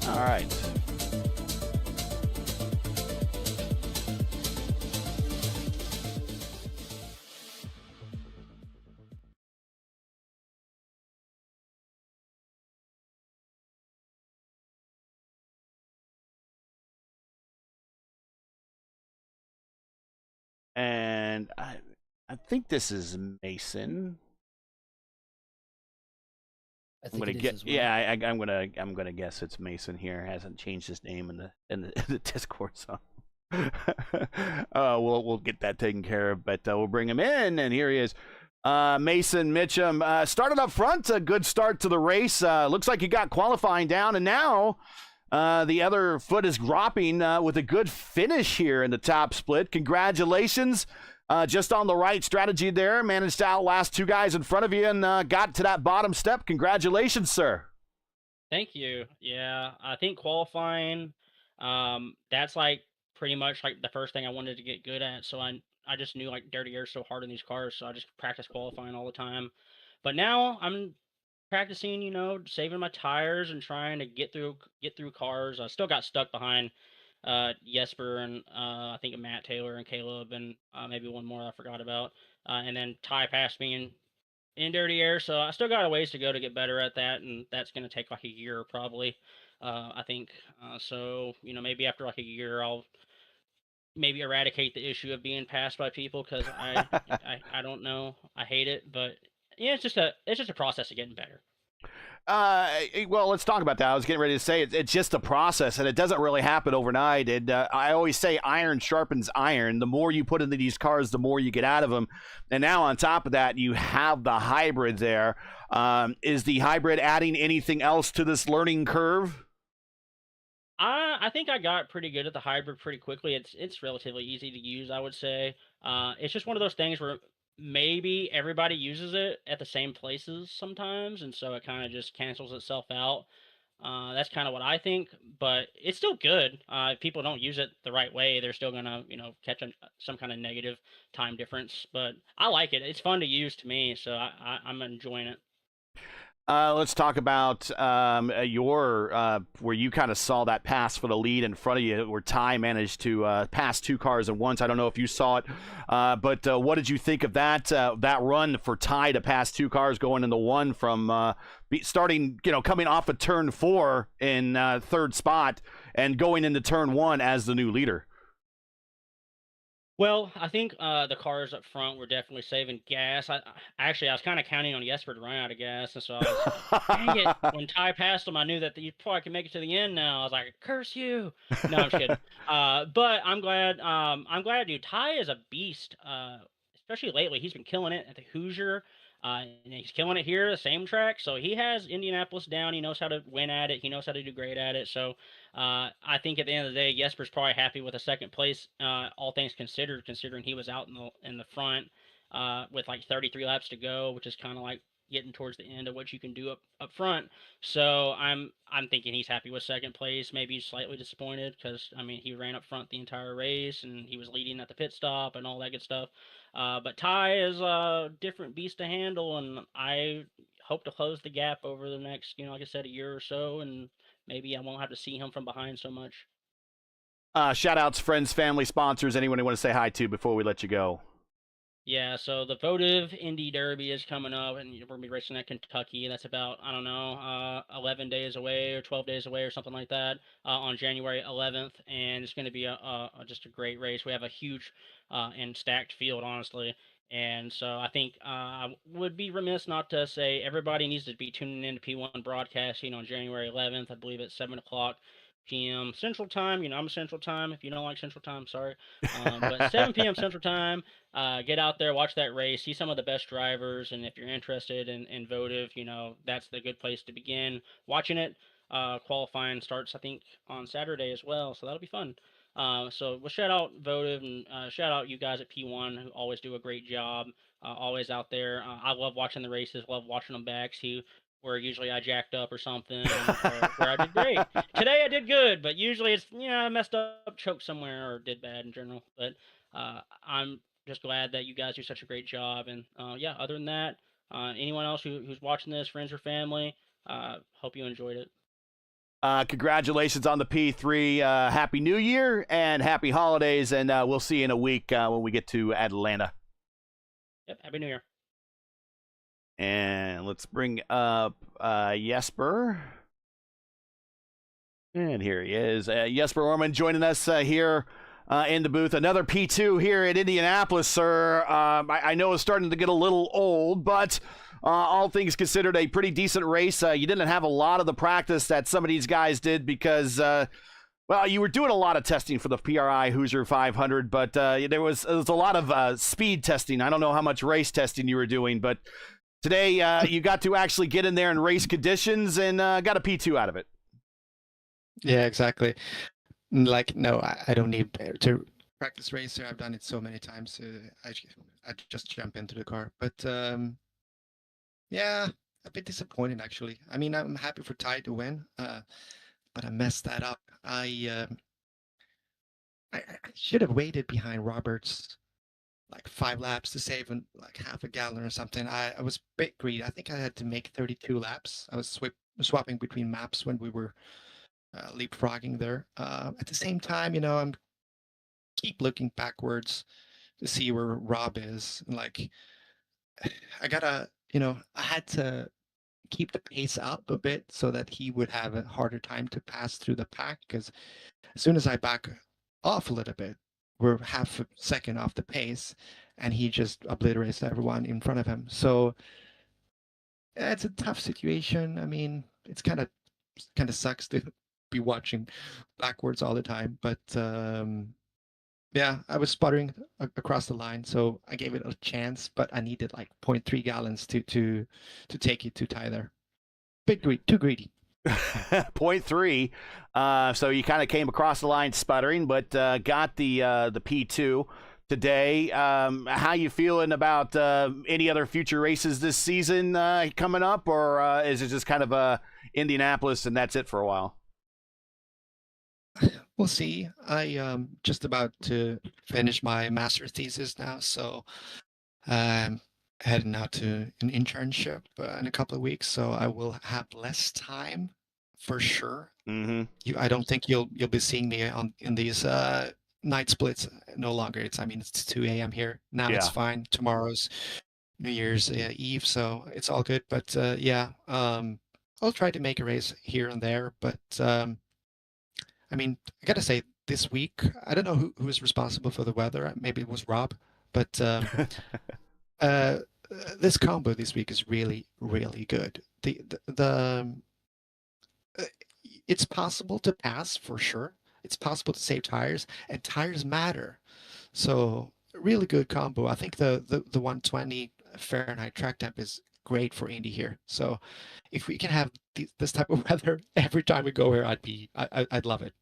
All right. and I think this is Mason. I I'm think gonna it is get as well. yeah. I'm gonna guess it's Mason here. Hasn't changed his name in the Discord, so we'll get that taken care of. But we'll bring him in, and here he is. Mason Mitchum started up front. A good start to the race. Looks like he got qualifying down, and now the other foot is dropping with a good finish here in the top split. Congratulations. Just on the right strategy there. Managed to outlast two guys in front of you and got to that bottom step. Congratulations, sir. Thank you. Yeah, I think qualifying, that's like pretty much like the first thing I wanted to get good at. So I just knew like dirty air is so hard in these cars, so I just practiced qualifying all the time. But now I'm practicing, saving my tires and trying to get through cars. I still got stuck behind Jesper and I think Matt Taylor and Caleb and maybe one more I forgot about. And then Ty passed me in dirty air, so I still got a ways to go to get better at that, and that's going to take like a year probably. I think so. Maybe after like a year, I'll maybe eradicate the issue of being passed by people because I don't know. I hate it, but yeah, it's just a process of getting better. Well, let's talk about that. I was getting ready to say it's just a process, and it doesn't really happen overnight. And I always say iron sharpens iron. The more you put into these cars, the more you get out of them. And now on top of that, you have the hybrid there. Is the hybrid adding anything else to this learning curve? I think I got pretty good at the hybrid pretty quickly. It's relatively easy to use, I would say. It's just one of those things where maybe everybody uses it at the same places sometimes, and so it kind of just cancels itself out. That's kind of what I think, but it's still good. If people don't use it the right way, they're still gonna, catch some kind of negative time difference. But I like it. It's fun to use to me, so I'm enjoying it. Let's talk about your where you kind of saw that pass for the lead in front of you, where Ty managed to pass two cars at once. I don't know if you saw it, but what did you think of that run for Ty to pass two cars going into one from starting, coming off of turn 4 in third spot and going into turn 1 as the new leader? Well, I think the cars up front were definitely saving gas. I was kind of counting on Jesper to run out of gas, and so I was dang it. When Ty passed him, I knew that you probably could make it to the end now. I was like, curse you. No, I'm just kidding. But I'm glad. Dude. Ty is a beast. Especially lately, he's been killing it at the Hoosier. And he's killing it here, the same track. So he has Indianapolis down. He knows how to win at it. He knows how to do great at it. So I think at the end of the day, Jesper's probably happy with a second place, all things considered, considering he was out in the front with like 33 laps to go, which is kind of like getting towards the end of what you can do up front. So I'm thinking he's happy with second place. Maybe he's slightly disappointed because he ran up front the entire race and he was leading at the pit stop and all that good stuff. But Ty is a different beast to handle, and I hope to close the gap over the next, like I said, a year or so, and maybe I won't have to see him from behind so much. Shout outs, friends, family, sponsors, anyone you want to say hi to before we let you go. Yeah, so the Votive Indy Derby is coming up, and we're going to be racing at Kentucky. That's about, 11 days away or 12 days away or something like that on January 11th, and it's going to be just a great race. We have a huge and stacked field, honestly, and so I think I would be remiss not to say everybody needs to be tuning in to P1 broadcasting on January 11th. I believe it's 7 o'clock p.m. Central Time. I'm Central Time. If you don't like Central Time, sorry. But 7 p.m. Central Time, get out there, watch that race, see some of the best drivers, and if you're interested in Votive, that's the good place to begin watching it. Qualifying starts, I think, on Saturday as well, so that'll be fun. So we'll shout out Votive and shout out you guys at P1 who always do a great job, always out there. I love watching the races, love watching them back, see where usually I jacked up or something, or where I did great. Today I did good, but usually it's, I messed up, choked somewhere, or did bad in general. But I'm just glad that you guys do such a great job. And other than that, anyone else who's watching this, friends or family, hope you enjoyed it. Congratulations on the P3. Happy New Year and happy holidays, and we'll see you in a week when we get to Atlanta. Yep, Happy New Year. And let's bring up Jesper. And here he is. Jesper Orman joining us here in the booth. Another P2 here at Indianapolis, sir. I know it's starting to get a little old, but all things considered, a pretty decent race. You didn't have a lot of the practice that some of these guys did because, well, you were doing a lot of testing for the PRI Hoosier 500, but there was a lot of speed testing. I don't know how much race testing you were doing, but today you got to actually get in there in race conditions and got a P2 out of it. Yeah, exactly. Like, no, I don't need to practice racer. I've done it so many times. I just jump into the car. But yeah, a bit disappointed actually. I mean, I'm happy for Ty to win, but I messed that up. I should have waited behind Roberts like 5 laps to save like half a gallon or something. I was a bit greedy. I think I had to make 32 laps. I was swapping between maps when we were leapfrogging there. At the same time, you know, I'm keep looking backwards to see where Rob is. Like, I gotta, you know, I had to keep the pace up a bit so that he would have a harder time to pass through the pack. Because as soon as I back off a little bit, we're half a second off the pace, and he just obliterates everyone in front of him. So yeah, it's a tough situation. I mean, it's kind of sucks to be watching backwards all the time, but yeah, I was sputtering across the line, so I gave it a chance, but I needed like 0.3 gallons to take it to Ty there. Too greedy. 0.3. So you kind of came across the line sputtering, but got the P2 today. How you feeling about any other future races this season coming up, or is it just kind of Indianapolis and that's it for a while? We'll see. I just about to finish my master's thesis now, so heading out to an internship in a couple of weeks, so I will have less time for sure. Mm-hmm. I don't think you'll be seeing me in these night splits no longer. It's 2 a.m. here now. Yeah. It's fine. Tomorrow's New Year's Eve, so it's all good. But yeah, I'll try to make a race here and there, but I mean, I gotta say, this week, I don't know who was responsible for the weather. Maybe it was Rob, but this combo this week is really, really good. It's possible to pass for sure. It's possible to save tires, and tires matter. So really good combo. I think the 120 Fahrenheit track temp is great for Indy here. So if we can have this type of weather every time we go here, I'd love it.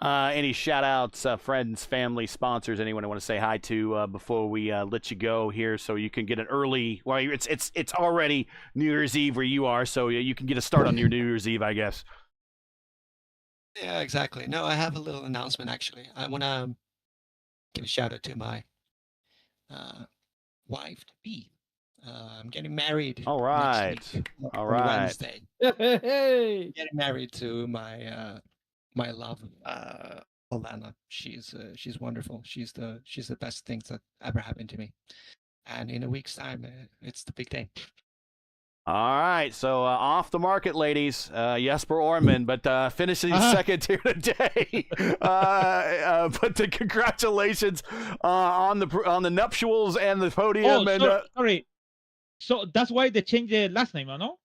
Any shout outs, friends, family, sponsors, anyone I want to say hi to before we let you go here, so you can get an early, well, it's already New Year's Eve where you are, so you can get a start on your New Year's Eve, I guess. Yeah, exactly. No, I have a little announcement actually. I want to give a shout out to my wife to be. I'm getting married. All right. Next week, All on right. Wednesday. Hey. Getting married to my my love, Alana. She's wonderful. She's the best things that ever happened to me. And in a week's time, it's the big day. All right, so off the market, ladies, Jesper Orman, but finishing second here today. But congratulations on the nuptials and the podium. Sorry. So that's why they changed the last name, no?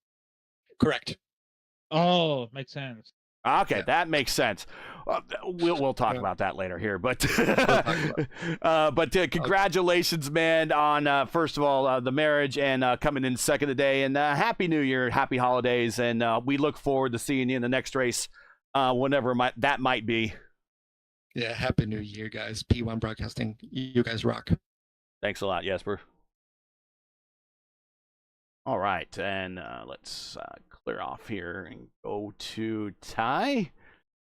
Correct. Oh, makes sense. Okay, Yeah. that makes sense. We'll talk about that later here, but congratulations, man, on first of all the marriage and coming in second today, and happy New Year, happy holidays, and we look forward to seeing you in the next race, whenever that might be. Yeah, happy New Year, guys. P1 Broadcasting, you guys rock. Thanks a lot, Jesper. All right, and let's clear off here and go to Ty.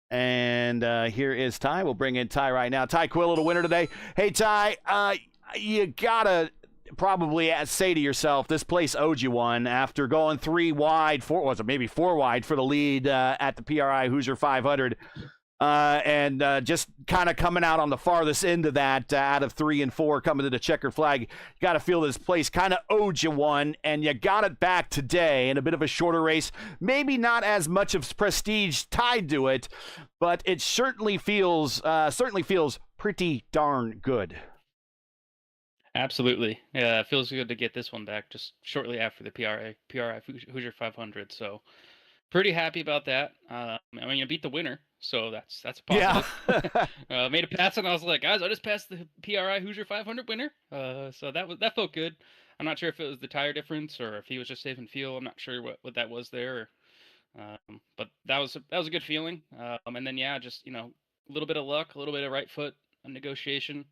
And here is Ty. We'll bring in Ty right now. Ty Quillo, the winner today. Hey, Ty, you gotta probably say to yourself, this place owed you one after going 3 wide, 4 wide for the lead at the PRI Hoosier 500. And just kind of coming out on the farthest end of that, out of 3 and 4 coming to the checkered flag. You got to feel this place kind of owed you one, and you got it back today in a bit of a shorter race. Maybe not as much of prestige tied to it, but it certainly feels pretty darn good. Absolutely. Yeah, it feels good to get this one back just shortly after the PRI Hoosier 500. So pretty happy about that. I mean, you beat the winner, so that's a positive. Yeah. Made a pass, and I was like, guys, I just passed the PRI Hoosier 500 winner. So that felt good. I'm not sure if it was the tire difference or if he was just saving fuel. I'm not sure what that was there. But that was a good feeling. And then yeah, just a little bit of luck, a little bit of right foot negotiation.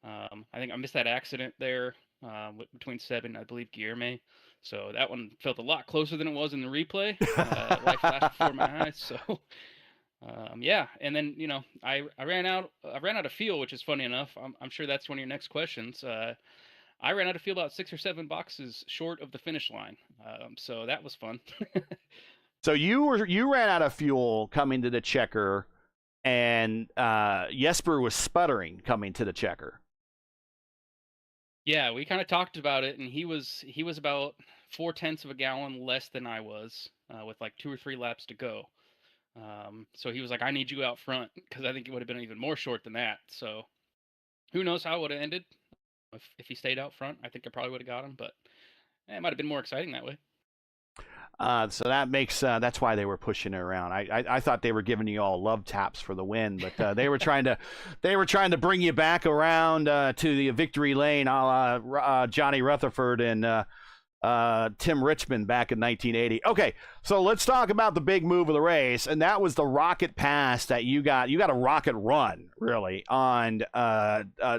I think I missed that accident there between Seb and I believe Guillerme. So that one felt a lot closer than it was in the replay. Life flashed before my eyes. So yeah, and then I ran out of fuel, which is funny enough. I'm sure that's one of your next questions. I ran out of fuel about 6 or 7 boxes short of the finish line. So that was fun. So you ran out of fuel coming to the checker, and Jesper was sputtering coming to the checker. Yeah, we kind of talked about it, and he was about 0.4 of a gallon less than I was, with like 2 or 3 laps to go. So he was like, "I need you out front," because I think it would have been even more short than that. So who knows how it would have ended if he stayed out front. I think I probably would have got him, but it might have been more exciting that way. So that makes that's why they were pushing it around. I thought they were giving you all love taps for the win, but they were trying to bring you back around to the victory lane, a la Johnny Rutherford and Tim Richmond back in 1980. Okay, so let's talk about the big move of the race, and that was the rocket pass that you got. You got a rocket run really on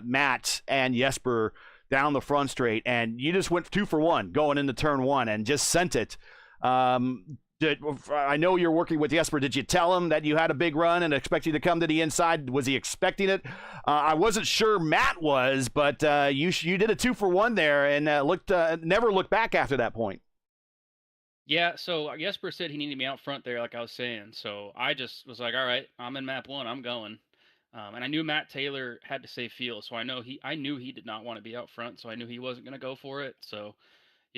Matt and Jesper down the front straight, and you just went 2 for 1 going into turn 1 and just sent it. I know you're working with Jesper. Did you tell him that you had a big run and expect you to come to the inside? Was he expecting it? I wasn't sure Matt was, but you did a 2 for 1 there and never looked back after that point. Yeah, so Jesper said he needed me out front there, like I was saying. So I just was like, all right, I'm in map 1, I'm going. And I knew Matt Taylor had to save fuel, so I knew he did not want to be out front, so I knew he wasn't going to go for it. So,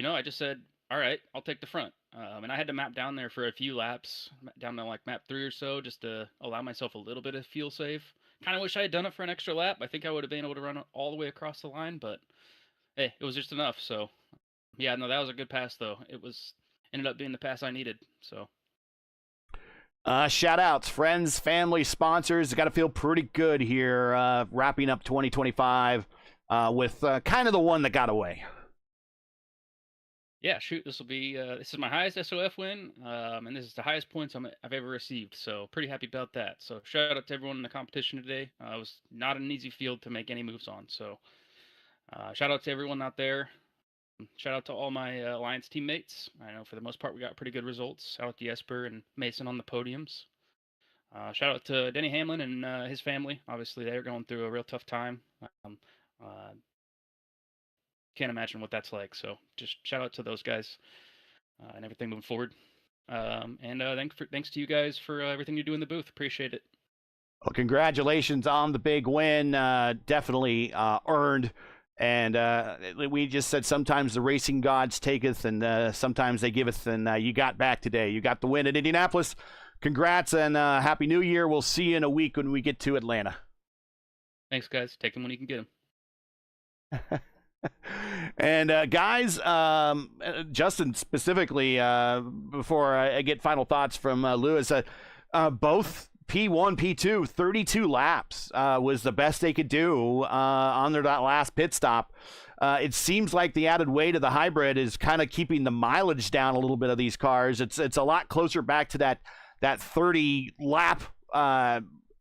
I just said, all right, I'll take the front. And I had to map down there for a few laps, down to like map 3 or so, just to allow myself a little bit of fuel save. Kind of wish I had done it for an extra lap. I think I would have been able to run all the way across the line, but hey, it was just enough. So, yeah, no, that was a good pass, though. Ended up being the pass I needed, so. Shout outs, friends, family, sponsors. Got to feel pretty good here, wrapping up 2025 with kind of the one that got away. Yeah, shoot, this is my highest SOF win, and this is the highest points I've ever received, so pretty happy about that. So shout out to everyone in the competition today. It was not an easy field to make any moves on, so shout out to everyone out there. Shout out to all my Alliance teammates. I know for the most part we got pretty good results. Shout out to Jesper and Mason on the podiums. Shout out to Denny Hamlin and his family. Obviously, they're going through a real tough time. Can't imagine what that's like. So just shout out to those guys and everything moving forward. Thanks to you guys for everything you do in the booth. Appreciate it. Well, congratulations on the big win. Definitely earned. And we just said sometimes the racing gods taketh and sometimes they giveth. And you got back today. You got the win at Indianapolis. Congrats and Happy New Year. We'll see you in a week when we get to Atlanta. Thanks, guys. Take them when you can get them. And guys, Justin specifically, before I get final thoughts from Lewis, both P1, P2, 32 laps was the best they could do on that last pit stop. It seems like the added weight of the hybrid is kind of keeping the mileage down a little bit of these cars. It's a lot closer back to that 30 lap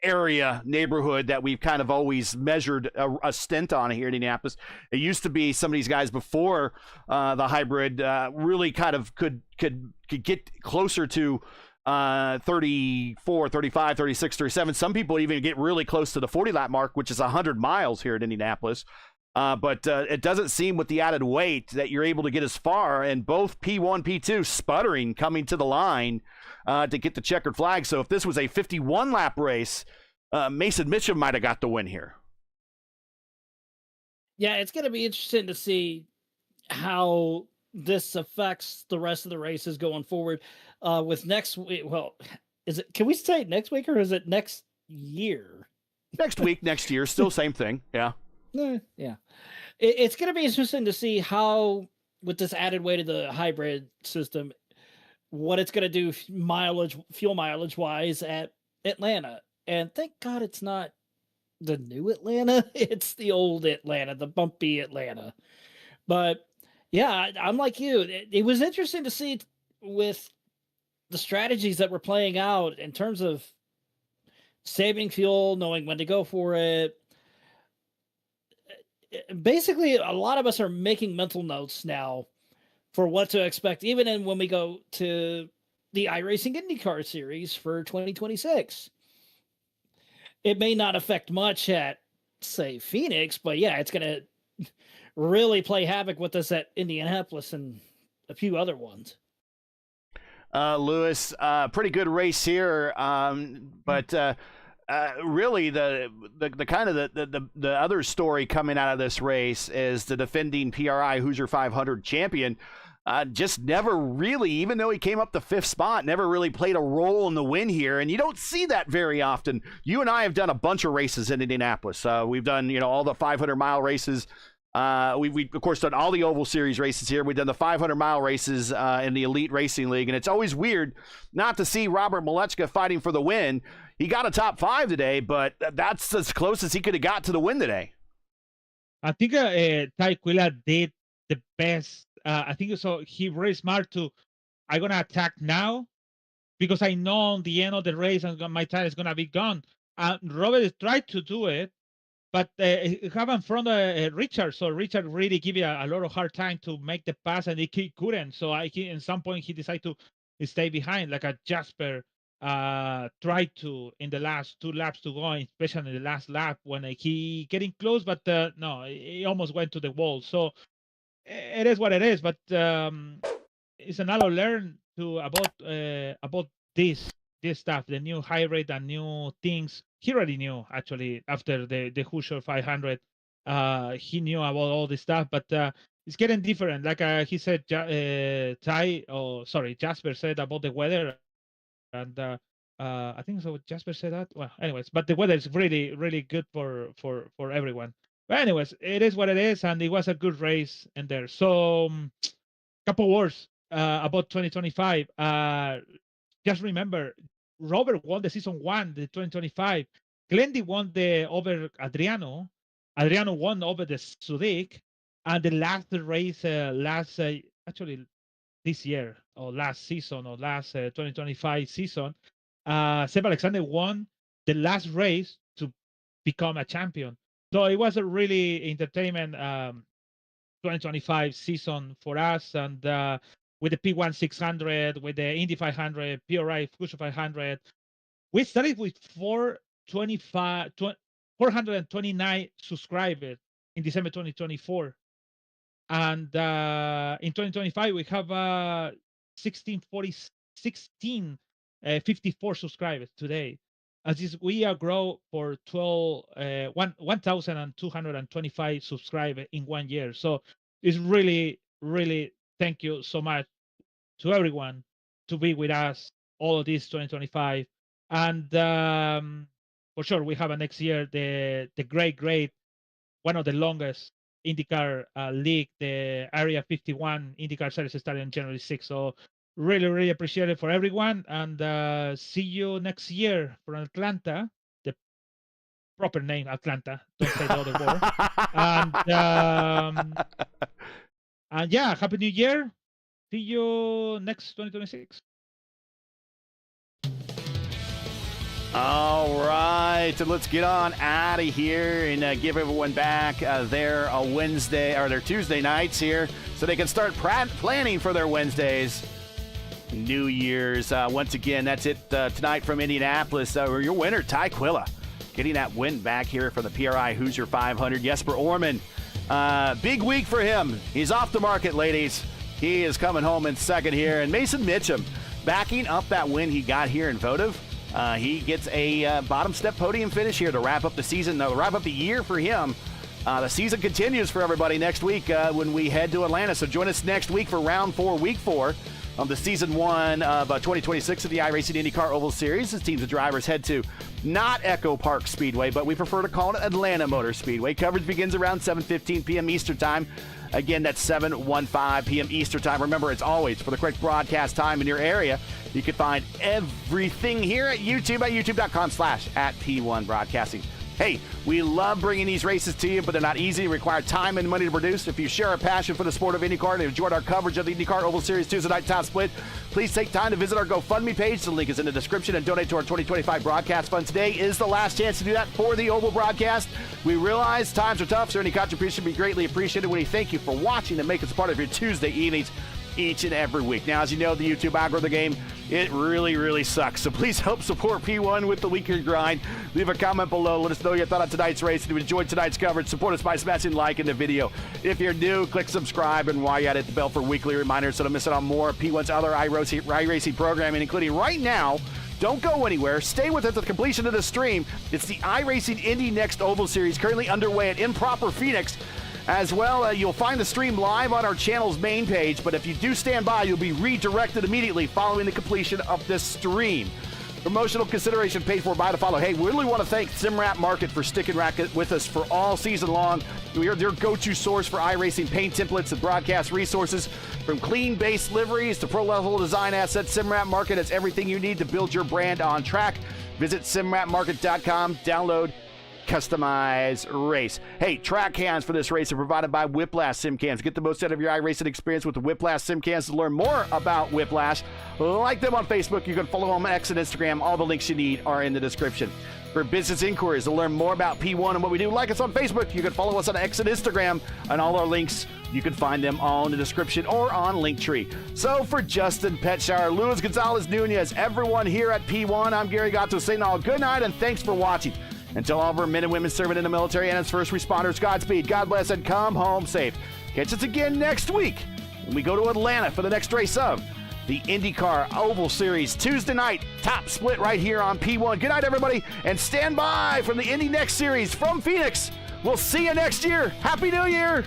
area neighborhood that we've kind of always measured a stint on here in Indianapolis. It used to be some of these guys before the hybrid really kind of could get closer to 34, 35, 36, 37. Some people even get really close to the 40 lap mark, which is 100 miles here in Indianapolis. But it doesn't seem with the added weight that you're able to get as far, and both P1, P2 sputtering coming to the line to get the checkered flag. So if this was a 51 lap race, Mason Mitchum might have got the win here. Yeah, it's going to be interesting to see how this affects the rest of the races going forward. With next week, well, can we say next week or is it next year? Next week, next year, still same thing. Yeah. Yeah. It's going to be interesting to see how, with this added weight of the hybrid system, what it's going to do fuel mileage wise at Atlanta. And thank God it's not the new Atlanta. It's the old Atlanta, the bumpy Atlanta. But yeah, I'm like you. It was interesting to see with the strategies that were playing out in terms of saving fuel, knowing when to go for it. Basically, a lot of us are making mental notes now for what to expect, even when we go to the iRacing IndyCar Series for 2026. It may not affect much at, say, Phoenix, but yeah, it's going to really play havoc with us at Indianapolis and a few other ones. Lewis, pretty good race here, but really the kind of the other story coming out of this race is the defending PRI Hoosier 500 champion just never really, even though he came up the 5th spot, never really played a role in the win here, and you don't see that very often. You and I have done a bunch of races in Indianapolis. We've done all the 500-mile races. We've of course done all the Oval Series races here. We've done the 500-mile races in the Elite Racing League, and it's always weird not to see Robert Malechka fighting for the win. He got a top 5 today, but that's as close as he could have got to the win today. I think Ty Quilla did the best. I think so. He very smart to, I'm going to attack now because I know on the end of the race my time is going to be gone. Robert tried to do it, but he have in front of Richard. So Richard really give you a lot of hard time to make the pass, and he couldn't. So in some point he decided to stay behind, like a Jasper tried to in the last 2 laps to go, especially in the last lap when he getting close, but no, he almost went to the wall. So it is what it is, but it's another learn to about this stuff, the new high rate and new things. He already knew actually after the Hoosier 500. He knew about all this stuff, but it's getting different. Like he said, Jasper said about the weather, and I think so. Jasper said that. Well, anyways, but the weather is really, really good for everyone. But anyways, it is what it is, and it was a good race in there. So, couple words about 2025. Just remember, Robert won the season 1, the 2025. Glendy won over Adriano. Adriano won over the Sudik, and the last race, actually this year or last season or last 2025 season, Seb Alexander won the last race to become a champion. So it was a really entertainment 2025 season for us, and with the P1 600, with the Indy 500, PRI Fusion 500, we started with 429 subscribers in December 2024, and in 2025 we have 1654 subscribers today. As is, we are grow for 1,225 subscribers in 1 year. So it's really, really thank you so much to everyone to be with us all of this 2025. And for sure, we have a next year the great, one of the longest IndyCar league, the Area 51 IndyCar Series started on January 6th. So really, really appreciate it for everyone, and see you next year from Atlanta. The proper name, Atlanta. Don't say the other word. And yeah, Happy New Year. See you next 2026. All right, so let's get on out of here and give everyone back their Wednesday or their Tuesday nights here so they can start planning for their Wednesdays. New Year's. Once again, that's it tonight from Indianapolis. Your winner, Ty Quilla, getting that win back here for the PRI Hoosier 500. Jesper Orman, big week for him. He's off the market, ladies. He is coming home in second here. And Mason Mitchum backing up that win he got here in Votive. He gets a bottom step podium finish here to wrap up the season, wrap up the year for him. The season continues for everybody next week when we head to Atlanta. So join us next week for round 4, week 4 of the season 1 of 2026 of the iRacing IndyCar Oval Series. As teams and drivers head to not Echo Park Speedway, but we prefer to call it Atlanta Motor Speedway. Coverage begins around 7:15 p.m. Eastern Time. Again, that's 7:15 p.m. Eastern Time. Remember, it's always for the correct broadcast time in your area. You can find everything here at YouTube at youtube.com/@P1 Broadcasting. Hey, we love bringing these races to you, but they're not easy. They require time and money to produce. If you share our passion for the sport of IndyCar and enjoyed our coverage of the IndyCar Oval Series Tuesday night top split, please take time to visit our GoFundMe page. The link is in the description, and donate to our 2025 broadcast fund. Today is the last chance to do that for the Oval broadcast. We realize times are tough, so any contribution would be greatly appreciated. We thank you for watching and make us part of your Tuesday evenings each and every week. Now, as you know, the YouTube algorithm game, it really, really sucks. So please help support P1 with the weekly grind. Leave a comment below. Let us know your thought on tonight's race. If you enjoyed tonight's coverage, support us by smashing like in the video. If you're new, click subscribe, and while you're at it, the bell for weekly reminders so don't miss out on more of P1's other iRacing programming, including right now. Don't go anywhere. Stay with us at the completion of the stream. It's the iRacing Indy Next Oval Series currently underway at Improper Phoenix. As well, you'll find the stream live on our channel's main page, but if you do stand by, you'll be redirected immediately following the completion of this stream. Promotional consideration paid for by the follow. Hey, we really want to thank SimWrap Market for sticking with us for all season long. We are their go-to source for iRacing paint templates and broadcast resources. From clean base liveries to pro-level design assets, SimWrap Market has everything you need to build your brand on track. Visit simwrapmarket.com, download, customize, race. Hey, track cams for this race are provided by Whiplash Sim Cams. Get the most out of your iRacing experience with the Whiplash Sim Cams. To learn more about Whiplash, like them on Facebook. You can follow them on X and Instagram. All the links you need are in the description. For business inquiries, to learn more about P1 and what we do, like us on Facebook. You can follow us on X and Instagram, and all our links, you can find them all in the description or on Linktree. So for Justin Petshire, Luis Gonzalez Nunez, everyone here at P1, I'm Gary Gatto saying all good night and thanks for watching. Until all of our men and women serving in the military and as first responders, Godspeed, God bless, and come home safe. Catch us again next week when we go to Atlanta for the next race of the IndyCar Oval Series Tuesday night top split right here on P1. Good night, everybody, and stand by from the Indy Next Series from Phoenix. We'll see you next year. Happy New Year.